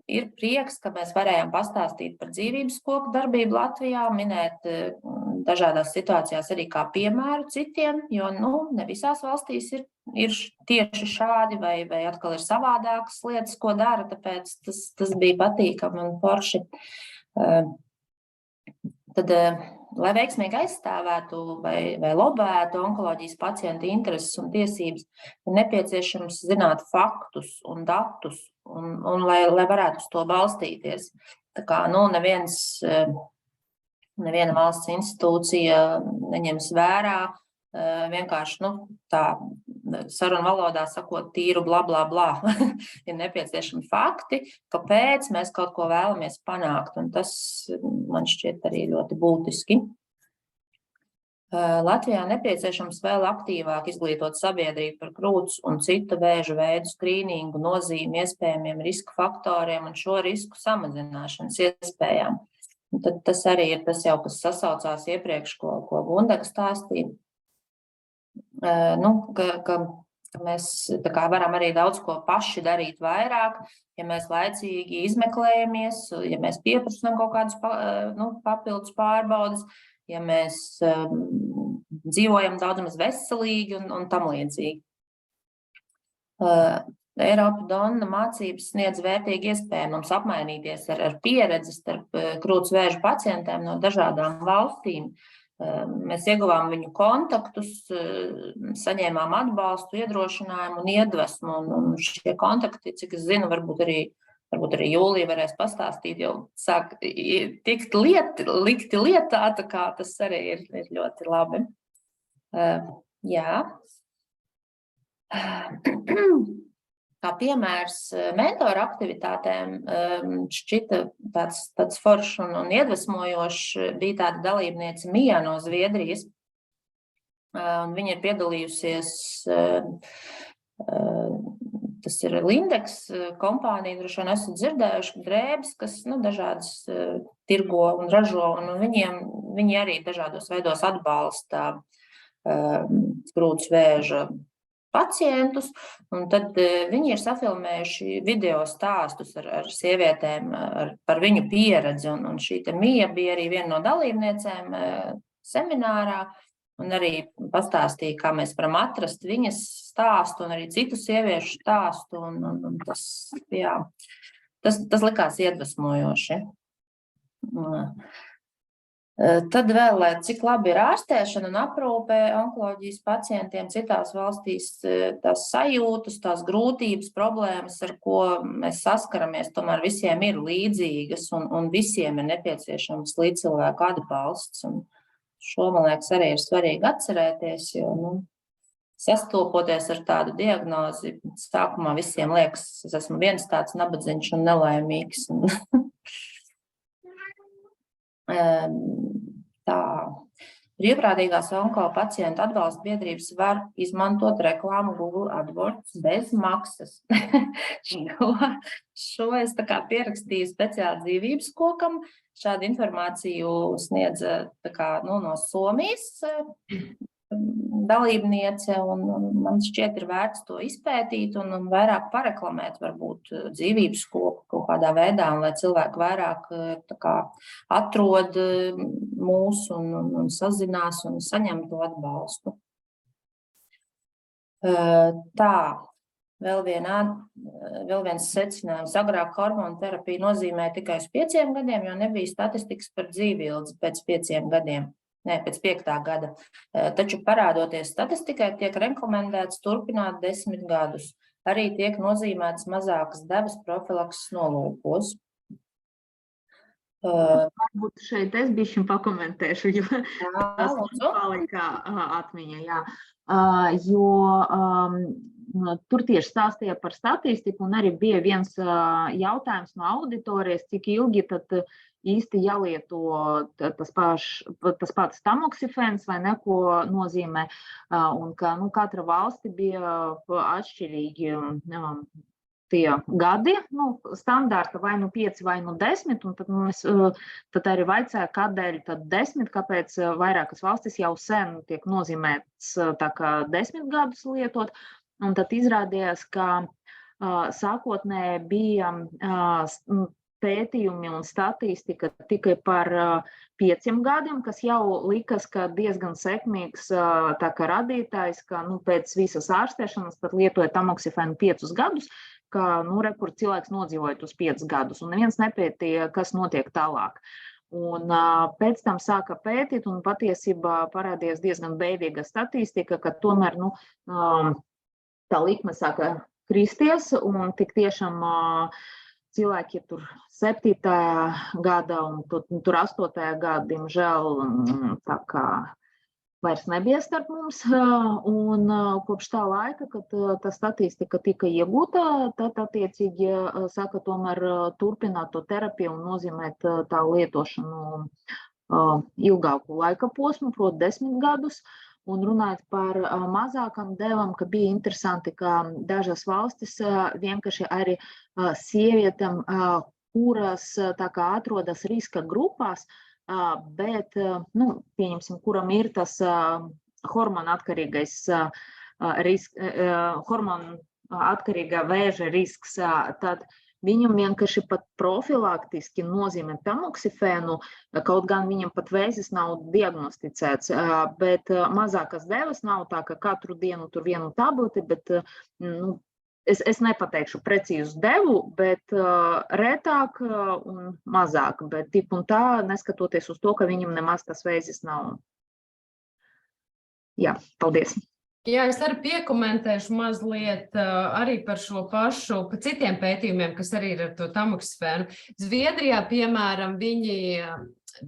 Ir prieks, ka mēs varējām pastāstīt par dzīvības koku darbību Latvijā, minēt dažādās situācijās arī kā piemēru citiem, jo ne visās valstīs ir tieši šādi vai atkal ir savādākas lietas, ko dara, tāpēc tas bija patīkami un forši. Tad, lai veiksmīgi aizstāvētu vai lobētu onkoloģijas pacientu intereses un tiesības, ir nepieciešams zināt faktus un datus, un lai varētu uz to balstīties. Tā kā neviena valsts institūcija neņems vērā, vienkārši tā sarunu valodā sakot tīru bla bla bla. Ir nepieciešami fakti, kāpēc mēs kaut ko vēlamies panākt, un tas man šķiet arī ļoti būtiski. Latvijā nepieciešams vēl aktīvāk izglītot sabiedrību par krūts un citu vēža veidu skrīningu, nozīmi, iespējamiem risku faktoriem un šo risku samazināšanas iespējām. Un tad tas arī ir tas jau, kas sasaucās iepriekš, ko Gundaga stāstīja. Ka mēs varam arī daudz ko paši darīt vairāk, ja mēs laicīgi izmeklējamies, ja mēs pieprasām kaut kādus papildus pārbaudes, ja mēs dzīvojam daudz maz veselīgi un tam līdzīgi. Eiropa Donna mācības sniedz vērtīgi iespēju mums apmainīties ar pieredzi starp krūtsvēža pacientiem no dažādām valstīm. Mēs ieguvām viņu kontaktus, saņēmām atbalstu, iedrošinājumu un iedvesmu, un šie kontakti, cik es zinu, varbūt arī Jūlija varēs pastāstīt, jau sāk tikt likti lietā, tā kā tas arī ir ļoti labi. Jā. Kā piemērs mentora aktivitātēm šķita tāds foršs un iedvesmojošs bija tāda dalībniece Mija no Zviedrijas. Viņa ir piedalījusies, tas ir Lindex kompānija, droši vien esat dzirdējuši, drēbes, kas dažādas tirgo un ražo, un viņi arī dažādos veidos atbalsta krūtsvēža pacientus, un tad viņi ir safilmējuši video stāstus ar sievietēm, par viņu pieredzi, un šī Mija bija arī viena no dalībniecēm seminārā, un arī pastāstīja, kā mēs varam atrast viņas stāstu un arī citu sieviešu stāstu, un tas likās iedvesmojoši. Tad vēl, cik labi ir ārstēšana un aprūpe onkoloģijas pacientiem citās valstīs, tās sajūtas, tās grūtības, problēmas, ar ko mēs saskaramies, tomēr visiem ir līdzīgas un visiem ir nepieciešams līdzcilvēku atbalsts. Un šo, man liekas, arī ir svarīgi atcerēties, jo sastopoties ar tādu diagnozi, sākumā visiem liekas, es esmu viens tāds nabadzīgs un nelaimīgs. Brīvprātīgās onko pacientu atbalsta biedrības var izmantot reklāmu Google AdWords bez maksas. Šo es pierakstīju speciāli dzīvības kokam. Šādu informāciju sniedz no Somijas dalībniece, un man šķiet ir vērts to izpētīt un vairāk pareklamēt varbūt dzīvības koku kaut kādā veidā, un lai cilvēki vairāk atrod mūs un sazinās un saņem to atbalstu. Vēl viens secinājums. Agrāk hormonu terapija nozīmē tikai uz 5 gadiem, jo nebija statistikas par dzīvildzi pēc 5 gadiem. Pēc 5. gada. Taču parādoties statistikai, tiek rekomendēts turpināt 10 gadus. Arī tiek nozīmētas mazākas devas profilakses nolūkos. Varbūt šeit es bišķi pakomentēšu, jo tas palika atmiņā, jā. Tur tieši stāstīja par statistiku, un arī bija viens jautājums no auditorijas, cik ilgi tad īsti jālieto tas pats tamoksifens vai neko nozīmē, un ka katra valsti bija atšķirīgi tie gadi, standarta vai 5 vai 10, un tad arī vaicāja, kādēļ tad 10, kāpēc vairākas valstis jau sen tiek nozīmēts tā kā 10 gadus lietot, un tad izrādījās, ka sākotnēji bija pētījumi un statistika tikai par 5 gadiem, kas jau likas, ka diezgan sekmīgs tā kā radītājs, ka pēc visas ārstēšanas tad lietoja tamoksifenu 5 gadus, ka kur cilvēks nodzīvojot uz 5 gadus, un neviens nepētīja, kas notiek tālāk. Un pēc tam sāka pētīt, un patiesībā parādījās diezgan bēdīga statistika, ka tomēr tā likme sāka kristies, un tik tiešām cilvēki tur 7. gada un tur 8. gada, diemžēl, tā kā vairs nebija starp mums, un kopš tā laika, kad tā statistika tika iegūta, tad attiecīgi saka tomēr turpināt to terapiju un nozīmēt tā lietošanu ilgāku laika posmu, proti 10 gadus. Un runājot par mazākām devām, ka bija interesanti, ka dažas valstis vienkārši arī sievietēm, kuras tā kā atrodas riska grupās, bet, pieņemsim, kuram ir tas hormona atkarīgais hormonu atkarīgā vēža risks, tad viņam vienkārši pat profilaktiski nozīmē tamoksifēnu, kaut gan viņam pat vēzis nav diagnosticēts, bet mazākas devas nav tā, ka katru dienu tur vienu tableti, bet es nepateikšu precīzu devu, bet retāk un mazāk, bet tip un tā, neskatoties uz to, ka viņam nemaz tas vēzis nav. Jā, paldies. Jā, es arī piekomentēšu mazliet arī par šo pašu, par citiem pētījumiem, kas arī ir ar to tamoksifēnu. Zviedrijā, piemēram, viņi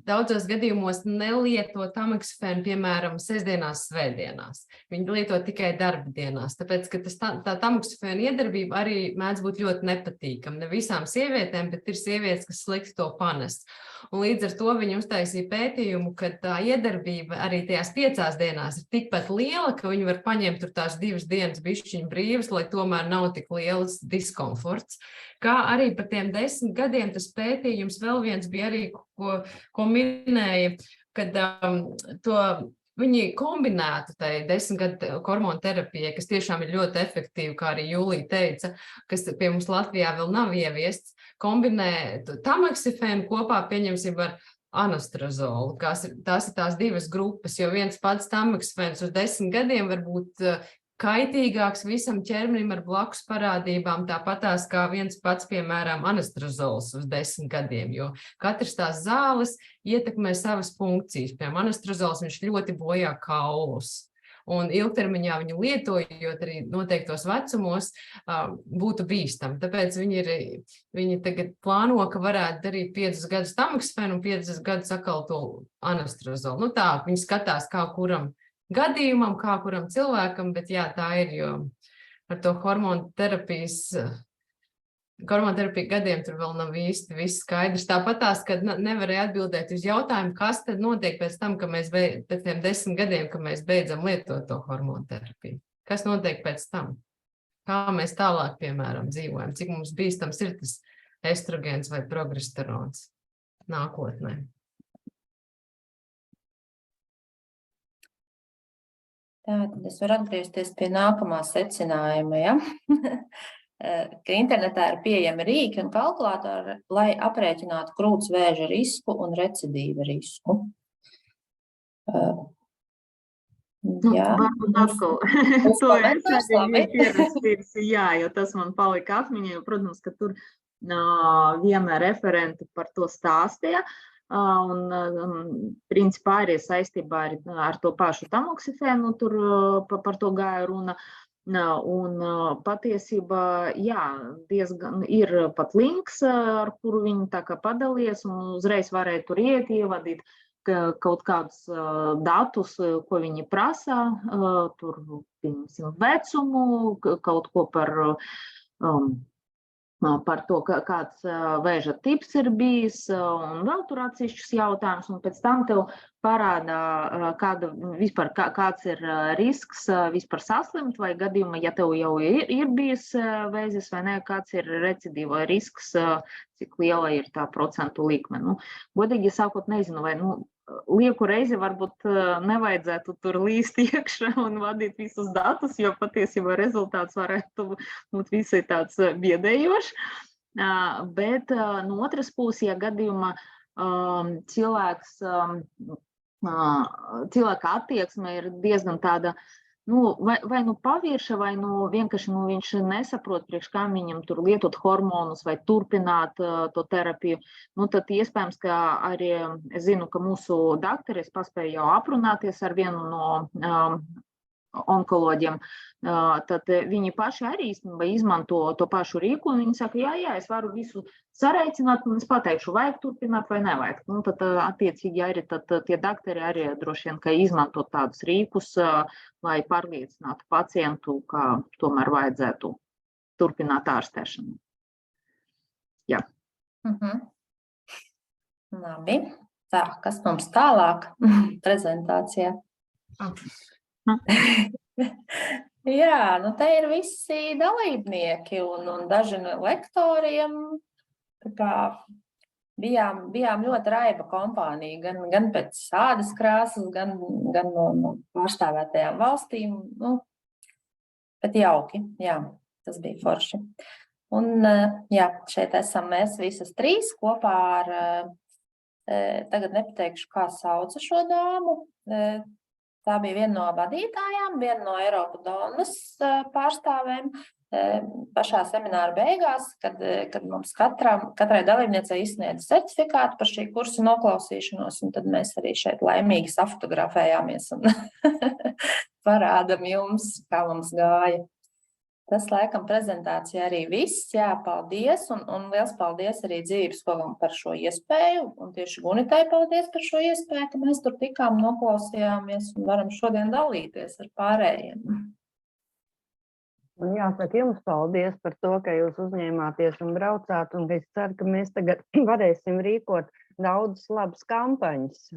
daudzos gadījumos nelieto tamoksifēnu, piemēram, sestdienās, svētdienās. Viņi lieto tikai darba dienās, tāpēc, ka tā tamoksifēna iedarbība arī mēdz būt ļoti nepatīkama. Ne visām sievietēm, bet ir sievietes, kas slikti to panest. Un līdz ar to viņi uztaisīja pētījumu, ka tā iedarbība arī tajās 5 dienās ir tikpat liela, ka viņi var paņemt tur tās 2 dienas bišķiņu brīvas, lai tomēr nav tik liels diskomforts. Kā arī par tiem 10 gadiem tas pētījums vēl viens bija arī, ko minēja, kad viņi kombinētu tai 10 gadu hormonu terapijai, kas tiešām ir ļoti efektīva, kā arī Jūlija teica, kas pie mums Latvijā vēl nav ieviests, kombinē tamoksifēnu kopā, pieņemsim, ar anastrozolu. Tās ir tās 2 grupas, jo viens pats tamoksifēns uz 10 gadiem var būt kaitīgāks visam ķermenim ar blakus parādībām, tāpatās kā viens pats, piemēram, anastrozolus uz 10 gadiem, jo katrs tās zāles ietekmē savas funkcijas. Piemēram, anastrozolus viņš ļoti bojā kaulus. Un ilgtermiņā viņu lietojot arī noteiktos vecumos būtu bīstami. Tāpēc viņi tagad plāno, ka varētu darīt 5 gadus tamoksifēnu un 5 gadus atkal to anastrozolu. Nu tā, viņi skatās kā kuram gadījumam, kā kuram cilvēkam, bet jā, tā ir, jo ar to hormonu terapiju gadiem tur vēl nav īsti viss skaidrs. Tāpat tās, kad nevarēja atbildēt uz jautājumu, kas tad notiek pēc tam, ka pēc tiem 10 gadiem, ka mēs beidzam lietot to hormonu terapiju. Kas notiek pēc tam? Kā mēs tālāk, piemēram, dzīvojam? Cik mums bīstams ir tas estrogēns vai progesterons nākotnē? Tā, tad es varu atgriezties pie nākamā secinājuma, ja? Ka internetā ir pieejami rīki un kalkulātori, lai aprēķinātu krūts vēža risku un recidīva risku. Jā. Varbūt atkal. To es arī pierakstīju, jā, jo tas man palika atmiņā, jo, protams, ka tur viena referente par to stāstīja. Un principā arī saistībā ar to pašu tamoksifēnu tur par to gāja runa. Un patiesībā, jā, diezgan ir pat links, ar kuru viņi tā kā padalies, un uzreiz varēja tur iet, ievadīt kaut kādus datus, ko viņi prasa, tur, piemēram, vecumu, kaut ko par to, kāds vēža tips ir bijis, un vēl tur atsevišķus jautājumus, un pēc tam tev parāda, kāds ir risks vispār saslimt, vai gadījumā, ja tev jau ir bijis vēzis vai ne, kāds ir recidīva risks, cik liela ir tā procentu likme. Godīgi sakot, nezinu, vai lieku reizi varbūt nevajadzētu tur līst iekšā un vadīt visus datus, jo patiesībā rezultāts varētu būt visai tāds biedējošs. Bet no otras puses, ja gadījumā cilvēka attieksme ir diezgan tāda, vai pavirša, vai vienkārši viņš nesaprot, priekš kā viņam tur lietot hormonus vai turpināt to terapiju, tad iespējams, ka arī es zinu, ka mūsu daktori paspēja jau aprunāties ar vienu no onkoloģiem, tad viņi paši arī izmanto to pašu rīku, un viņi saka, jā, es varu visu sareicināt, un es pateikšu, vajag turpināt vai nevajag. Tad attiecīgi arī tie daktori arī droši vien, ka izmanto tādus rīkus, lai pārliecinātu pacientu, ka tomēr vajadzētu turpināt ārstēšanu. Jā. Labi. Tā, kas mums tālāk prezentācijā? Jā, te ir visi dalībnieki un daži no lektoriem. Bijām ļoti raiba kompānija, gan pēc ādas krāsas, gan no pārstāvētajām valstīm. Bet jauki, jā, tas bija forši. Un jā, šeit esam mēs visas trīs kopā ar, tagad nepateikšu, kā sauca šo dāmu. Tā bija viena no vadītājām, viena no Eiropa Donas pārstāvēm. Pašā semināra beigās, kad mums katrai dalībniecei izsniedza certifikātu par šī kursa noklausīšanos, un tad mēs arī šeit laimīgi safotografējāmies un parādam jums, kā mums gāja. Tas, laikam, prezentācija arī viss. Jā, paldies, un liels paldies arī Dzīves Skogam par šo iespēju, un tieši Gunitai paldies par šo iespēju, ka mēs tur tikām, noklausījāmies un varam šodien dalīties ar pārējiem. Un jāsaka jums paldies par to, ka jūs uzņēmāties un braucāt, un es ceru, ka mēs tagad varēsim rīkot daudzas labas kampaņas,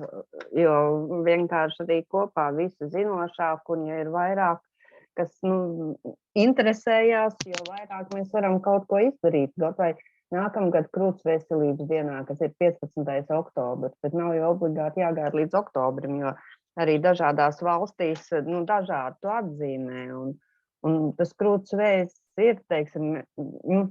jo vienkārši arī kopā visi zinošāk, un ja ir vairāk, kas interesējās, jo vairāk mēs varam kaut ko izdarīt. Vai nākamgad Krūts veselības dienā, kas ir 15. oktobrs, bet nav jau obligāti jāgaida līdz oktobrim, jo arī dažādās valstīs dažādi to atzīmē. Un tas krūts vējs ir, teiksim,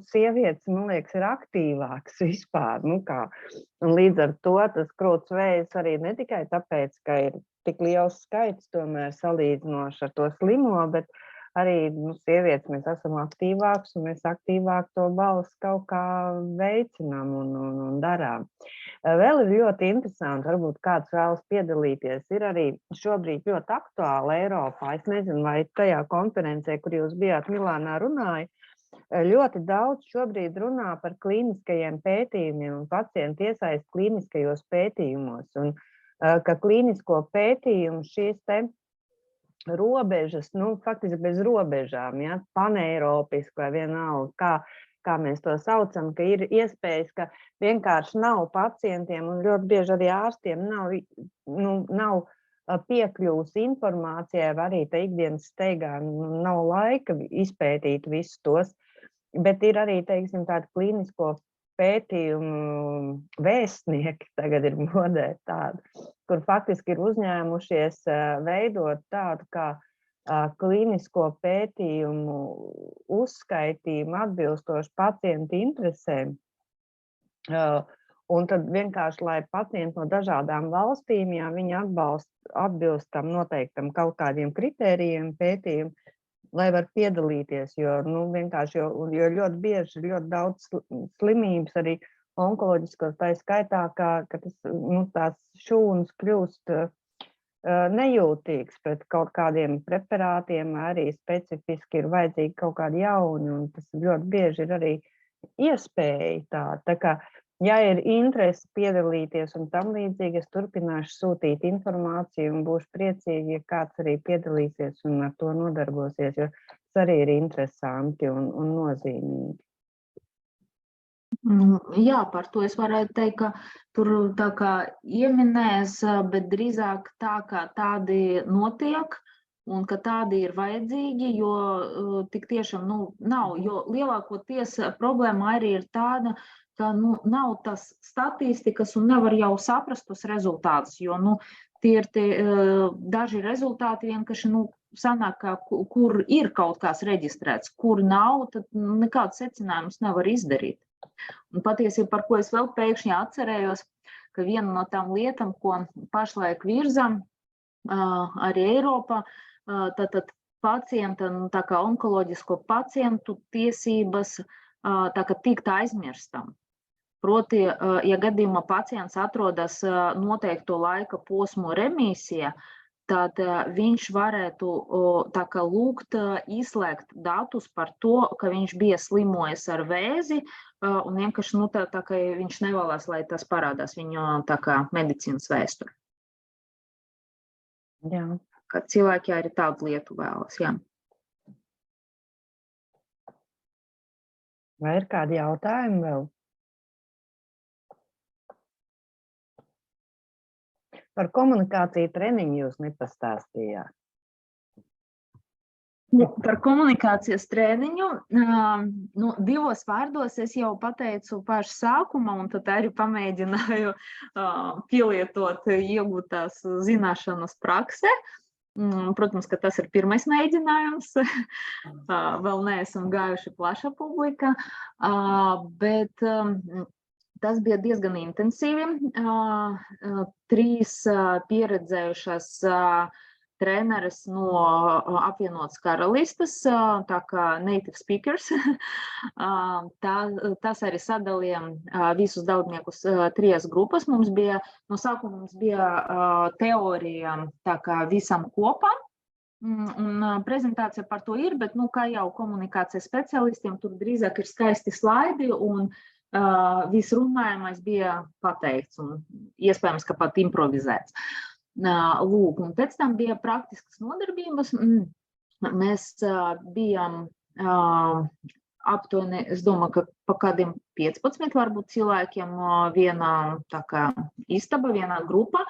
sievietes, man liekas, ir aktīvāks vispār. Un līdz ar to tas krūts vējs arī ne tikai tāpēc, ka ir tik liels skaits tomēr salīdzinoši ar to slimo, bet arī sievietes mēs esam aktīvāks un mēs aktīvāk to balsi kaut kā veicinām un darām. Vēl ir ļoti interesanti, varbūt kāds vēlas piedalīties, ir arī šobrīd ļoti aktuāli Eiropā. Es nezinu, vai tajā konferencē, kur jūs bijāt Milānā runāja, ļoti daudz šobrīd runā par klīniskajiem pētījumiem un pacientu iesaist klīniskajos pētījumos. Un ka klīnisko pētījumu šīs te robežas, faktiski bez robežām, ja, paneiropiski vai vienalga, kā mēs to saucam, ka ir iespējas, ka vienkārši nav pacientiem un ļoti bieži arī ārstiem nav piekļūs informācijai, vai arī tā ikdienas steigā nav laika izpētīt visus tos, bet ir arī, teiksim, tādi klīnisko pētījumu vēstnieki, tagad ir modē tādi, kur faktiski ir uzņēmušies veidot tādu kā klīnisko pētījumu uzskaitījumu atbilstoši pacientu interesēm. Un tad vienkārši, lai pacienti no dažādām valstīm, ja viņi atbilst tam noteiktam kaut kādiem kritērijiem pētījumu, lai var piedalīties, jo ļoti bieži ļoti daudz slimības arī onkoloģiskos, tā skaitā, ka tās šūnas kļūst nejūtīgs pret kaut kādiem preparātiem, arī specifiski ir vajadzīgi kaut kādi jauni, un tas ļoti bieži ir arī iespēja tā. Tā kā, ja ir interesi piedalīties un tam līdzīgi, es turpināšu sūtīt informāciju un būšu priecīgi, ja kāds arī piedalīsies un ar to nodarbosies, jo tas arī ir interesanti un nozīmīgi. Jā, par to es varētu teikt, ka tur tā kā ieminēs, bet drīzāk tā, ka tādi notiek un ka tādi ir vajadzīgi, jo tik tiešām nav, jo lielākoties problēma arī ir tāda, ka nav tas statistikas un nevar jau saprast tos rezultātus, jo tie ir daži rezultāti vienkārši sanāk, kur ir kaut kas reģistrēts, kur nav, tad nekāds secinājums nevar izdarīt. Un patiesībā, par ko es vēl pēkšņi atcerējos, ka viena no tām lietām, ko pašlaik virzam arī Eiropā, tātad pacienta, tā kā onkoloģisko pacientu tiesības tā kā tikt aizmirstam. Proti, ja gadījumā pacients atrodas noteikto laika posmu remīsijā, tad viņš varētu tā kā lūgt izslēgt datus par to, ka viņš bija slimojis ar vēzi, un vienkārši tā kā viņš nevēlas, lai tas parādās viņu tā kā medicīnas vēsturē. Jā. Ka cilvēki arī tādu lietu vēlas, jā. Vai ir kādi jautājumi vēl? Par komunikāciju treniņu jūs nepastāstījāt. Par komunikācijas treniņu, divos vārdos es jau pateicu pašu sākumā, un tad arī pamēģināju pielietot iegūtās zināšanas praksē. Protams, ka tas ir pirmais mēģinājums. Vēl neesam gājuši plaša publika, bet tas bija diezgan intensīvi. 3 pieredzējušas treneris no apvienotas karalistes, tā kā native speakers. Tas arī sadalījām visus dalībniekus 3 grupas. No sākuma mums bija teorija tā kā visam kopā, un prezentācija par to ir, bet, kā jau komunikācijas speciālistiem, tur drīzāk ir skaisti slaidi, un viss runājamais bija pateikts, un iespējams, ka pat improvizēts. Lūk, un pēc tam bija praktiskas nodarbības. Mēs bijām aptuveni, es domāju, ka pa kādiem 15 varbūt cilvēkiem vienā tā kā istaba, vienā grupa,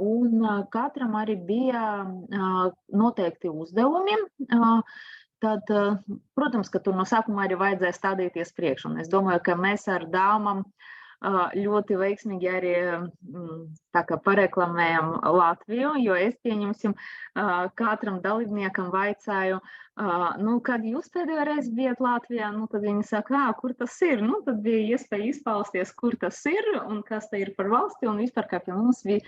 un katram arī bija noteikti uzdevumi. Tad, protams, ka tur no sākuma arī vajadzēja stādīties priekš, un es domāju, ka mēs ar dāmām ļoti veiksmīgi arī tā kā pareklamējam Latviju, jo es pieņemsim katram dalībniekam vaicāju, kad jūs pēdējo reizi bijat Latvijā, tad viņi saka, kur tas ir, tad bija iespēja izpausties, kur tas ir un kas te ir par valsti, un vispār kā pie mums ir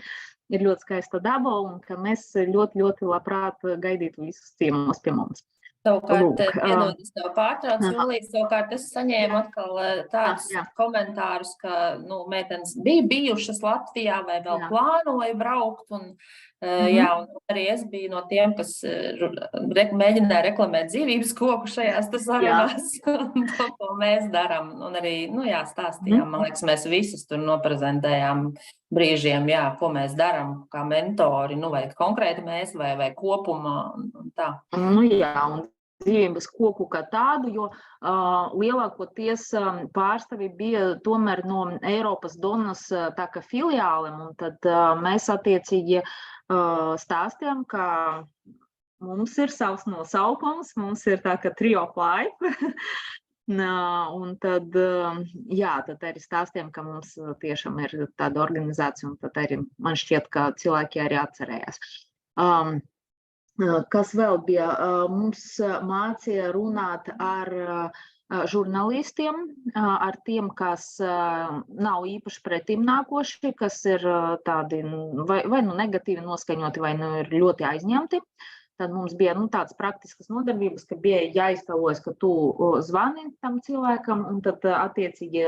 ļoti skaista daba, un ka mēs ļoti, ļoti labprāt gaidītu visus ciemos pie mums. Savukārt, piedodies tev pārtrauc, Julija, savukārt es saņēmu atkal tādus komentārus, ka, meitenes bija bijušas Latvijā vai vēl plānoja braukt, un arī es biju no tiem, kas mēģināja reklamēt dzīvības koku šajās sarunās, un to, ko mēs darām, un arī, stāstījām, man liekas, mēs visus tur noprezentējām brīžiem, ko mēs darām, kā mentori, vai konkrēti mēs, vai kopumā, un tā. Un dzīvības koku kā tādu, jo lielākoties pārstāvi bija tomēr no Eiropas Donas tā kā filiālem, un tad mēs attiecīgi stāstījām, ka mums ir savs nosaukums, mums ir tā kā Trio of Life, un tad arī stāstījām, ka mums tiešām ir tāda organizācija, un tad arī man šķiet, ka cilvēki arī atcerējās. Kas vēl bija? Mums mācīja runāt ar žurnālistiem, ar tiem, kas nav īpaši pretim nākoši, kas ir tādi vai negatīvi noskaņoti, vai ir ļoti aizņemti. Tad mums bija tādas praktiskas nodarbības, ka bija jāiztēlojas, ka tu zvani tam cilvēkam, un tad attiecīgi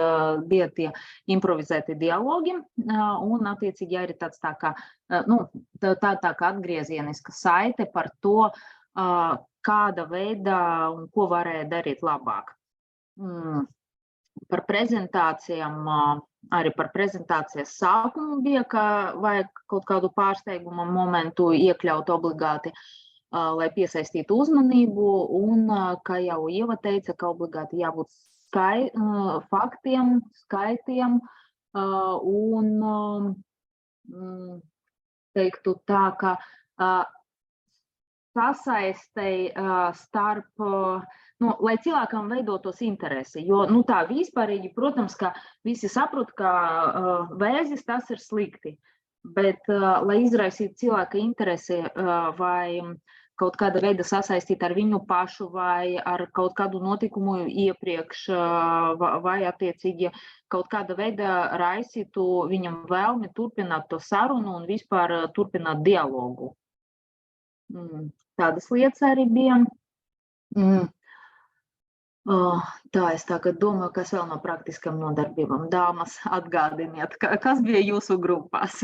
bija tie improvizēti dialogi, un attiecīgi arī tāds tā kā atgriezieniska saite par to, kāda veida un ko varēja darīt labāk. Par prezentācijām, arī par prezentācijas sākumu bija, ka vajag kaut kādu pārsteiguma momentu iekļaut obligāti, lai piesaistītu uzmanību, un, kā jau Ieva teica, ka obligāti jābūt faktiem, skaitiem, un teiktu tā, ka sasaistei starp, lai cilvēkam veidotos interesi, jo, tā vispārīgi, protams, ka visi saprot, ka vēzis tas ir slikti, bet, lai izraisītu cilvēka interesi vai kaut kāda veida sasaistīt ar viņu pašu vai ar kaut kādu notikumu iepriekš vai attiecīgi kaut kāda veida raisītu viņam vēlmi turpināt to sarunu un vispār turpināt dialogu. Tādas lietas arī bija. Tā, es tagad domāju, kas vēl no praktiskām nodarbībām. Dāmas, atgādiniet, kas bija jūsu grupās?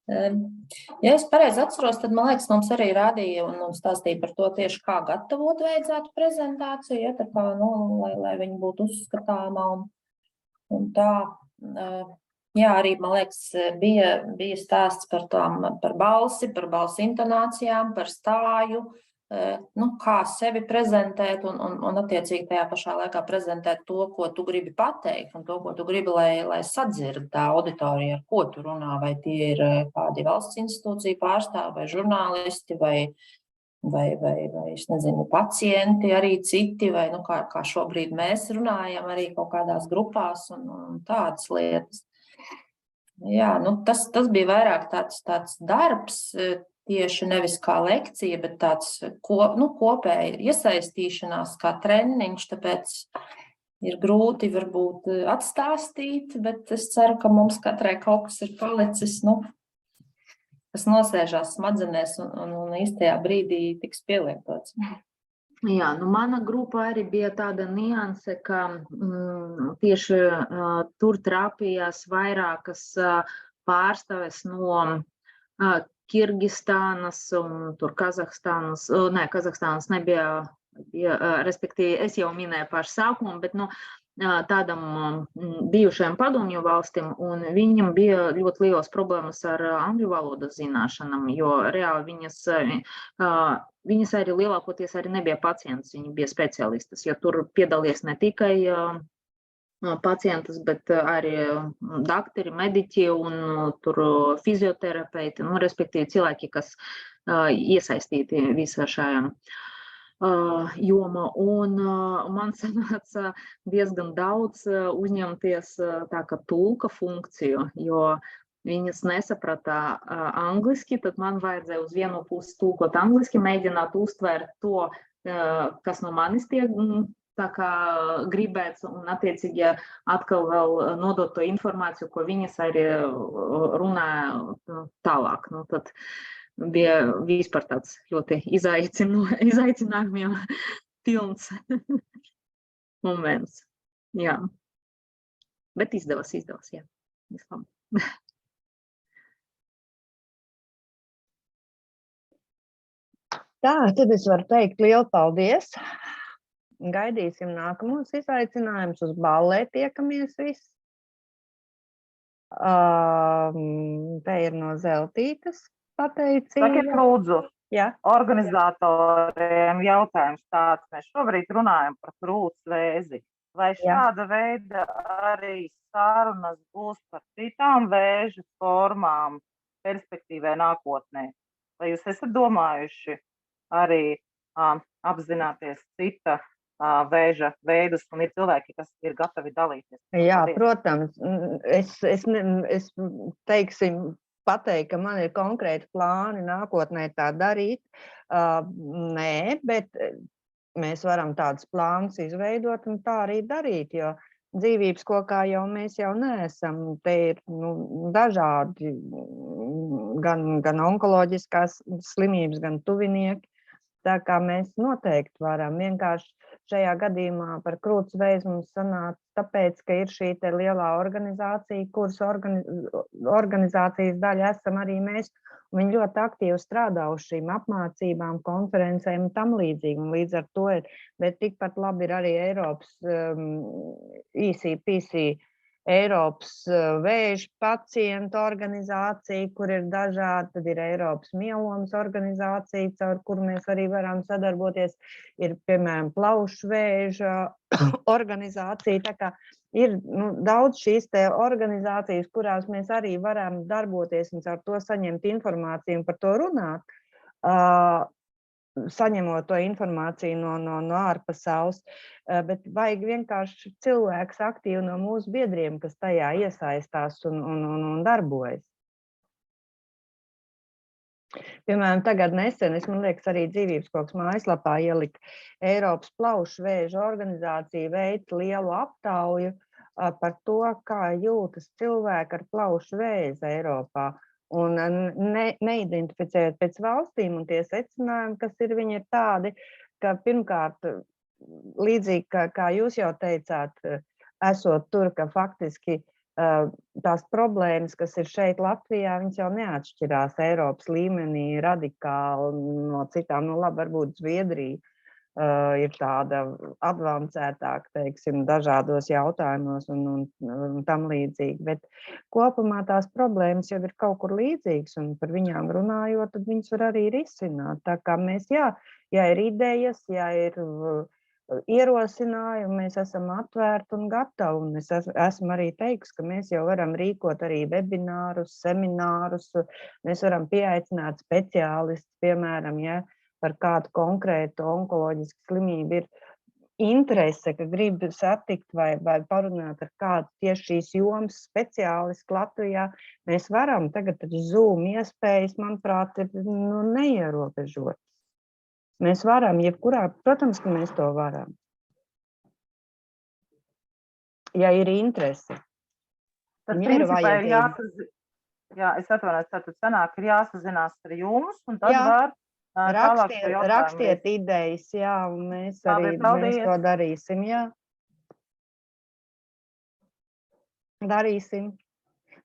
Ja es pareizi atceros, tad, man liekas, mums arī rādīja un stāstīja par to tieši, kā gatavot vajadzētu prezentāciju, tā kā, lai viņi būtu uzskatāmā un tā. Jā, arī, man liekas, bija stāsts par balsi, par balsi intonācijām, par stāju, kā sevi prezentēt un attiecīgi tajā pašā laikā prezentēt to, ko tu gribi pateikt un to, ko tu gribi, lai sadzird tā auditorija, ar ko tu runā, vai tie ir kādi valsts institūciju pārstāvi, vai žurnālisti, vai es nezinu, pacienti, arī citi, vai kā šobrīd mēs runājam arī kaut kādās grupās un tādas lietas. Jā, tas bija vairāk tāds darbs. tieši nevis kā lekcija, bet tāds kopēja iesaistīšanās kā treniņš, tāpēc ir grūti varbūt atstāstīt, bet es ceru, ka mums katrai kaut kas ir palicis, kas nosēžās smadzenēs un īstajā brīdī tiks pielietots. Jā, mana grupa arī bija tāda nianse, ka tieši tur trāpījās vairākas pārstāves no Kirgistānas un tur Kazahstānas nebija, respektīvi es jau minēju pašu sākumu, bet tādam bijušajām padomju valstīm, un viņam bija ļoti lielas problēmas ar angļu valodas zināšanām, jo reāli viņas arī lielākoties arī nebija pacients, viņi bija speciālistas, jo tur piedalījās ne tikai pacientus, bet arī dakteri, mediķi un tur fizioterapeiti, respektīvi cilvēki, kas iesaistīti visā šajā joma, un man sanāca diezgan daudz uzņemties tā kā tulka funkciju, jo viņas nesaprata angliski, tad man vajadzēja uz vienu pusi tulkot angliski, mēģināt uztvērt to, kas no manis tiek tā kā gribēts, un attiecīgi atkal vēl nodot to informāciju, ko viņas arī runāja tālāk. Tad bija vispār tāds ļoti izaicinājumiem pilns moments. Jā. Bet izdevās, jā. Vislabāk. Tā, tad es varu teikt lielu paldies. Gaidīsim nākamos izaicinājumus, uz ballē tiekamies visi. Te ir no Zeltītes pateicība. Sakiet, lūdzu, Jā. organizatoriem jautājums tāds. Mēs šobrīd runājam par krūtsvēzi. Vai šāda veida arī sarunas būs par citām vēža formām perspektīvē nākotnē? Vai jūs esat domājuši arī apzināties cita vēža veidus, un ir cilvēki, kas ir gatavi dalīties? Jā, protams. Es teiksim, pateikt, ka man ir konkrēti plāni nākotnē tā darīt. Nē, bet mēs varam tādus plānus izveidot un tā arī darīt, jo dzīvības kokā jau mēs jau neesam. Te ir dažādi gan onkoloģiskās slimības, gan tuvinieki. Tā kā mēs noteikti varam. Vienkārši šajā gadījumā par krūtsvēzi mums sanāca tāpēc, ka ir šī te lielā organizācija, kuras organizācijas daļa esam arī mēs. Viņi ļoti aktīvi strādā uz šīm apmācībām, konferencēm un tam līdzīgi. Un līdz ar to ir, bet tikpat labi ir arī Eiropas ECPC, Eiropas vēža pacientu organizācija, kur ir dažādi, tad ir Eiropas mielomas organizācija, caur kuru mēs arī varam sadarboties. Ir, piemēram, plaušu vēža organizācija. Tā kā ir daudz šīs te organizācijas, kurās mēs arī varam darboties un caur to saņemt informāciju un par to runāt, saņemot to informāciju no ārpasaules, bet vajag vienkārši cilvēks aktīvi no mūsu biedriem, kas tajā iesaistās un darbojas. Piemēram, tagad nesen, man liekas, arī Dzīvības koks mājaslapā ielika Eiropas plaušu vēža organizācija veic lielu aptauju par to, kā jūtas cilvēki ar plaušu vēzi Eiropā. Un neidentificējot pēc valstīm, un tie secinājumi, kas ir, viņi ir tādi, ka pirmkārt, līdzīgi kā jūs jau teicāt, esot tur, ka faktiski tās problēmas, kas ir šeit Latvijā, viņas jau neatšķirās Eiropas līmenī radikāli no citām. Labi, varbūt Zviedrija ir tāda advancētāka, teiksim, dažādos jautājumos un tam līdzīgi. Bet kopumā tās problēmas jau ir kaut kur līdzīgas, un par viņām runājot, tad viņas var arī risināt. Tā kā mēs, ja ir idejas, ja ir ierosinājumi, mēs esam atvērti un gatavi. Un es esmu arī teikusi, ka mēs jau varam rīkot arī webinārus, seminārus, mēs varam pieaicināt speciālistus, piemēram, par kādu konkrētu onkoloģisku slimību ir interese, ka grib satikt vai parunāt ar kādu tieši šīs jomas speciālistu Latvijā, mēs varam. Tagad Zoom iespējas, manuprāt, ir neierobežotas. Mēs varam, jebkurā, protams, ka mēs to varam. Ja ir interese. Tad principā ir jāsazinās. Jā, es atvainojos, tātad sanāk, ir jāsazinās ar jums, un tad var rakstiet idejas, jā, un mēs arī mēs to darīsim, jā. Darīsim.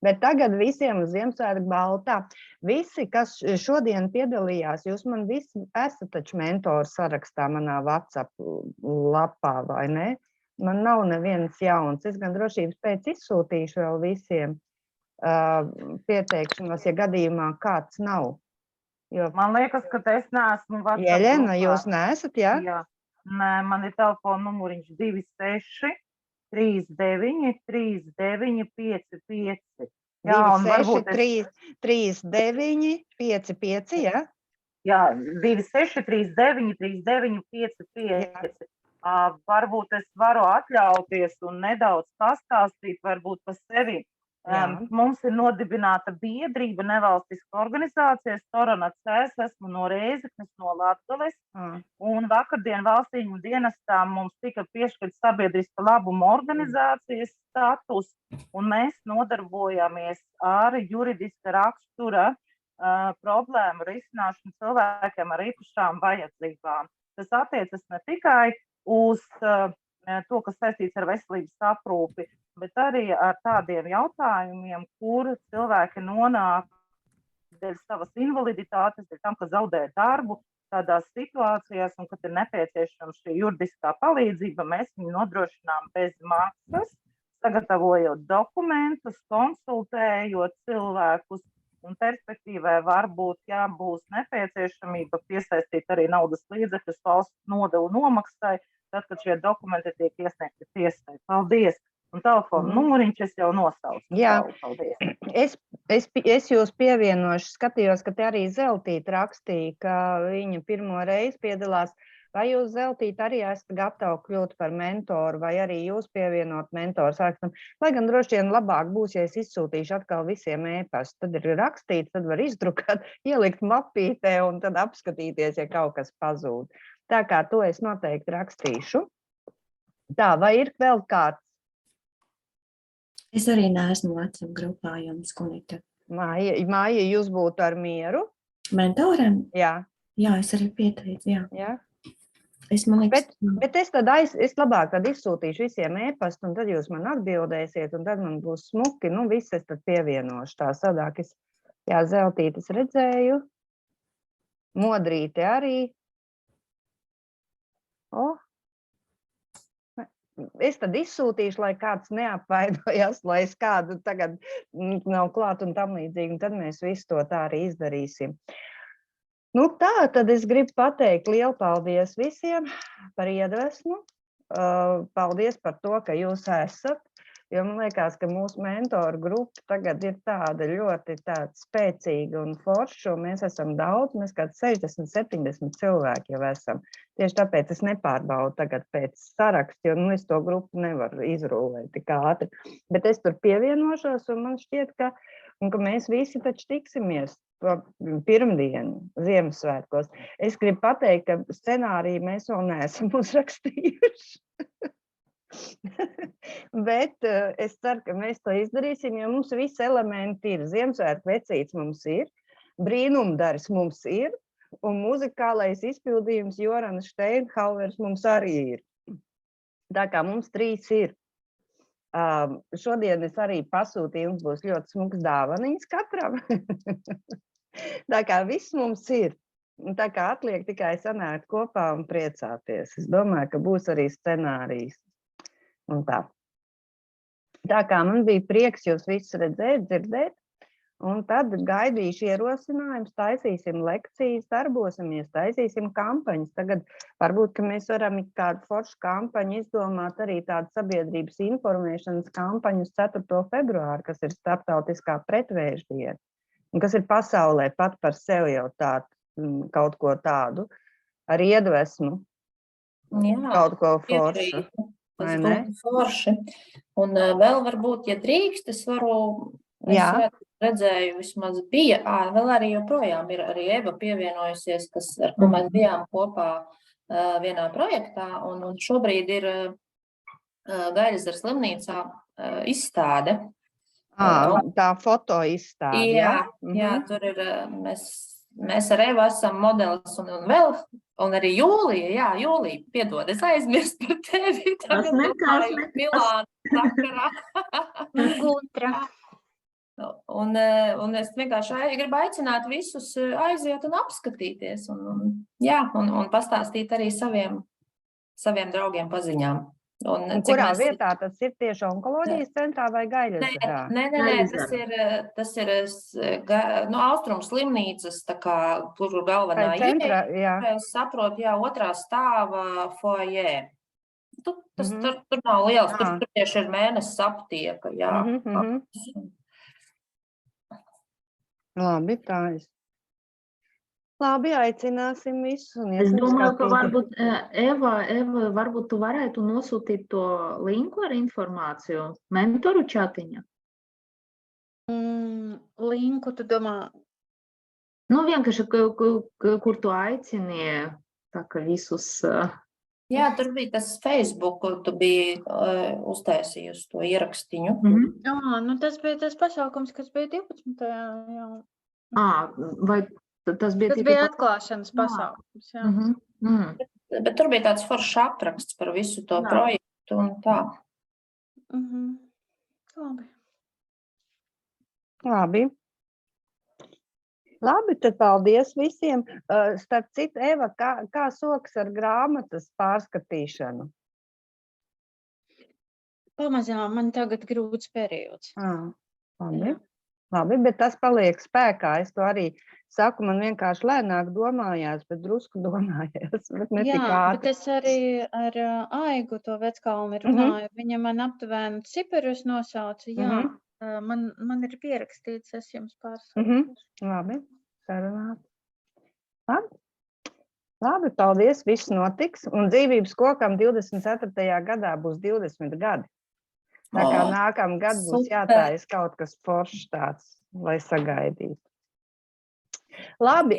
Bet tagad visiem uz Ziemassvētku baltā. Visi, kas šodien piedalījās, jūs man visi esat taču mentoru sarakstā manā WhatsApp lapā, vai ne? Man nav neviens jauns. Es gan drošības pēc izsūtīšu vēl visiem pieteikšanos, ja gadījumā kāds nav. Jo... Man liekas, ka es neesmu WhatsApp grupā. Jeļena, jūs neesat, jā? Jā. Nē, man ir telefona numuriņš 26 39 39 55. Jā, 26 39 55, jā? Jā, 26 39 39 55. Varbūt es varu atļauties un nedaudz pastāstīt varbūt par sevi. Mums ir nodibināta biedrība, nevalstiska organizācija, Storanacēs, esmu no Rēzeknes, no Latgales, un vakardien valstīņu dienestā mums tika piešķirts sabiedriska labuma organizācijas status, un mēs nodarbojamies ar juridiska rakstura problēmu risināšanu cilvēkiem ar īpašām vajadzībām. Tas attiecas ne tikai uz to, kas saistīts ar veselības aprūpi, bet arī ar tādiem jautājumiem, kur cilvēki nonāk dēļ savas invaliditātes, dēļ tam, ka zaudē darbu tādās situācijās, un kad ir nepieciešama šī juridiskā palīdzība, mēs viņu nodrošinām bez maksas, sagatavojot dokumentus, konsultējot cilvēkus, un perspektīvai varbūt, ja būs nepieciešamība piesaistīt arī naudas līdzekļus valsts nodevu nomaksai, tad, kad šie dokumenti tiek iesniegti tiesai. Paldies! Un telefonu numuriņš es jau nosaucu. Jā, es jūs pievienošu, skatījos, ka te arī Zeltīte rakstīja, ka viņa pirmo reizi piedalās. Vai jūs, Zeltīte, arī esat gatavi kļūt par mentoru, vai arī jūs pievienot mentoru sākstam? Lai gan droši vien labāk būs, ja es izsūtīšu atkal visiem e-pastu. Tad ir rakstīts, tad var izdrukāt, ielikt mapītē un tad apskatīties, ja kaut kas pazūd. Tā kā to es noteikti rakstīšu. Tā, vai ir vēl kāds? Es arī neesmu WhatsApp grupā jums, Gunita. Māja, jūs būtu ar mieru? Mentoram? Jā. Jā, es arī pieteicu, jā. Jā. Man liekas, bet es labāk tad izsūtīšu visiem e-pastu, un tad jūs man atbildēsiet, un tad man būs smuki, viss es tad pievienošu. Tā sadāk, jā, Zeltītes redzēju, Modrīte arī. Es tad izsūtīšu, lai kāds neapvaidojas, lai es kādu tagad nav klāt un tam līdzīgi, un tad mēs visu to tā arī izdarīsim. Tā, tad es gribu pateikt lielu paldies visiem par iedvesmu. Paldies par to, ka jūs esat, jo man liekas, ka mūsu mentoru grupa tagad ir tāda ļoti spēcīga un forša, un mēs esam daudz, mēs kāds 60-70 cilvēki jau esam. Tieši tāpēc es nepārbaudu tagad pēc saraksta, jo es to grupu nevaru izrūlēt tik ātri. Bet es tur pievienošos, un man šķiet, ka mēs visi taču tiksimies pirmdienu Ziemassvētkos. Es gribu pateikt, ka scenāriju mēs vēl neesam uzrakstījuši. Bet es ceru, ka mēs to izdarīsim, jo mums visi elementi ir. Ziemassvētku vecīts mums ir, brīnumdaris mums ir, un muzikālais izpildījums Jorana Steinhauers mums arī ir. Tā kā mums 3 ir. Šodien es arī pasūtīju, mums būs ļoti smuks dāvaniņas katram. Tā kā viss mums ir. Tā kā atliek tikai sanākt kopā un priecāties. Es domāju, ka būs arī scenārijs. Un tā. Tā kā man bija prieks jūs visus redzēt, dzirdēt, un tad gaidīšu ierosinājumus, taisīsim lekcijas, darbosimies, taisīsim kampaņas. Tagad varbūt, ka mēs varam kādu foršu kampaņu izdomāt, arī tādu sabiedrības informēšanas kampaņu uz 4. februāru, kas ir starptautiskā pretvēža diena, un kas ir pasaulē pat par sevi jau tādu, kaut ko tādu ar iedvesmu. Jā, kaut ko foršu. piekrītu. Tas Vai ne? būtu forši. Un vēl varbūt, ja drīkst, es varu, es Jā. redzēju, vismaz bija, vēl arī joprojām ir arī Eva pievienojusies, ar ko mēs bijām kopā vienā projektā, un šobrīd ir Gaļasdara slimnīcā izstāde. Tā foto izstāde, Jā, tur ir, mēs ar Evu esam modelis un vēl, un arī Jūlija, Jūlija, piedod, es aizmirst par tevi. Tas nekas. Milāna sakarā. Guntra. Un es vienkārši gribu aicināt visus aiziet un apskatīties, un pastāstīt arī saviem draugiem paziņām. Un kurā vietā tas ir tieši onkoloģijas centrā vai Gaļasdarā? Nē, tas ir Austrumu slimnīcas, tā kā tur galvenā centra, jā. Es saprotu, otrā stāva foajē. Tur nav liels, tur tieši ir mēnesis aptieka, jā. Labi, tā ir. Labi, aicināsim visus. Es domāju, ka varbūt, Eva, varbūt tu varētu nosūtīt to linku ar informāciju mentoru čatiņa. Linku, tu domā? Nu, vienkārši, kur tu aicini, tā ka visus... Jā, tur bija tas Facebook, tu biji uztaisījusi to ierakstiņu. Nu tas bija tas pasākums, kas bija 12. Jā. Vai tas bija atklāšanas pasākums, jā. Bet tur bija tāds foršs apraksts par visu to projektu un tā. Labi, tad paldies visiem. Starp citu, Eva, kā sokas ar grāmatas pārskatīšanu? Pamazām man tagad grūts periods. Labi, bet tas paliek spēkā. Es to arī saku, man vienkārši lēnāk domājās, bet drusku domājās. Bet es arī ar Aigu to Veckalni runāju. Viņa man aptuveni ciparus nosauca. Jā, man ir pierakstīts, es jums pārsaucu. Labi, sarunāt. Labi, paldies, viss notiks. Un dzīvības kokam 24. gadā būs 20 gadi. Tā kā nākamgad būs jātājas kaut kas foršs tāds, lai sagaidītu. Labi,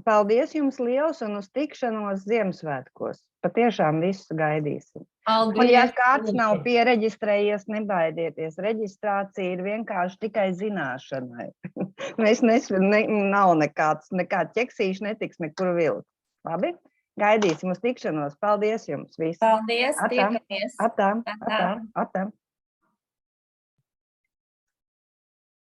paldies jums liels un uz tikšanos Ziemassvētkos. Patiešām visu gaidīsim. Un ja kāds nav piereģistrējies, nebaidieties. Reģistrācija ir vienkārši tikai zināšanai. Nav nekāds ķeksīši netiks nekur vilkt. Labi? Gaidīsim uz tikšanos. Paldies jums visi. Paldies, tiekamies. Atām.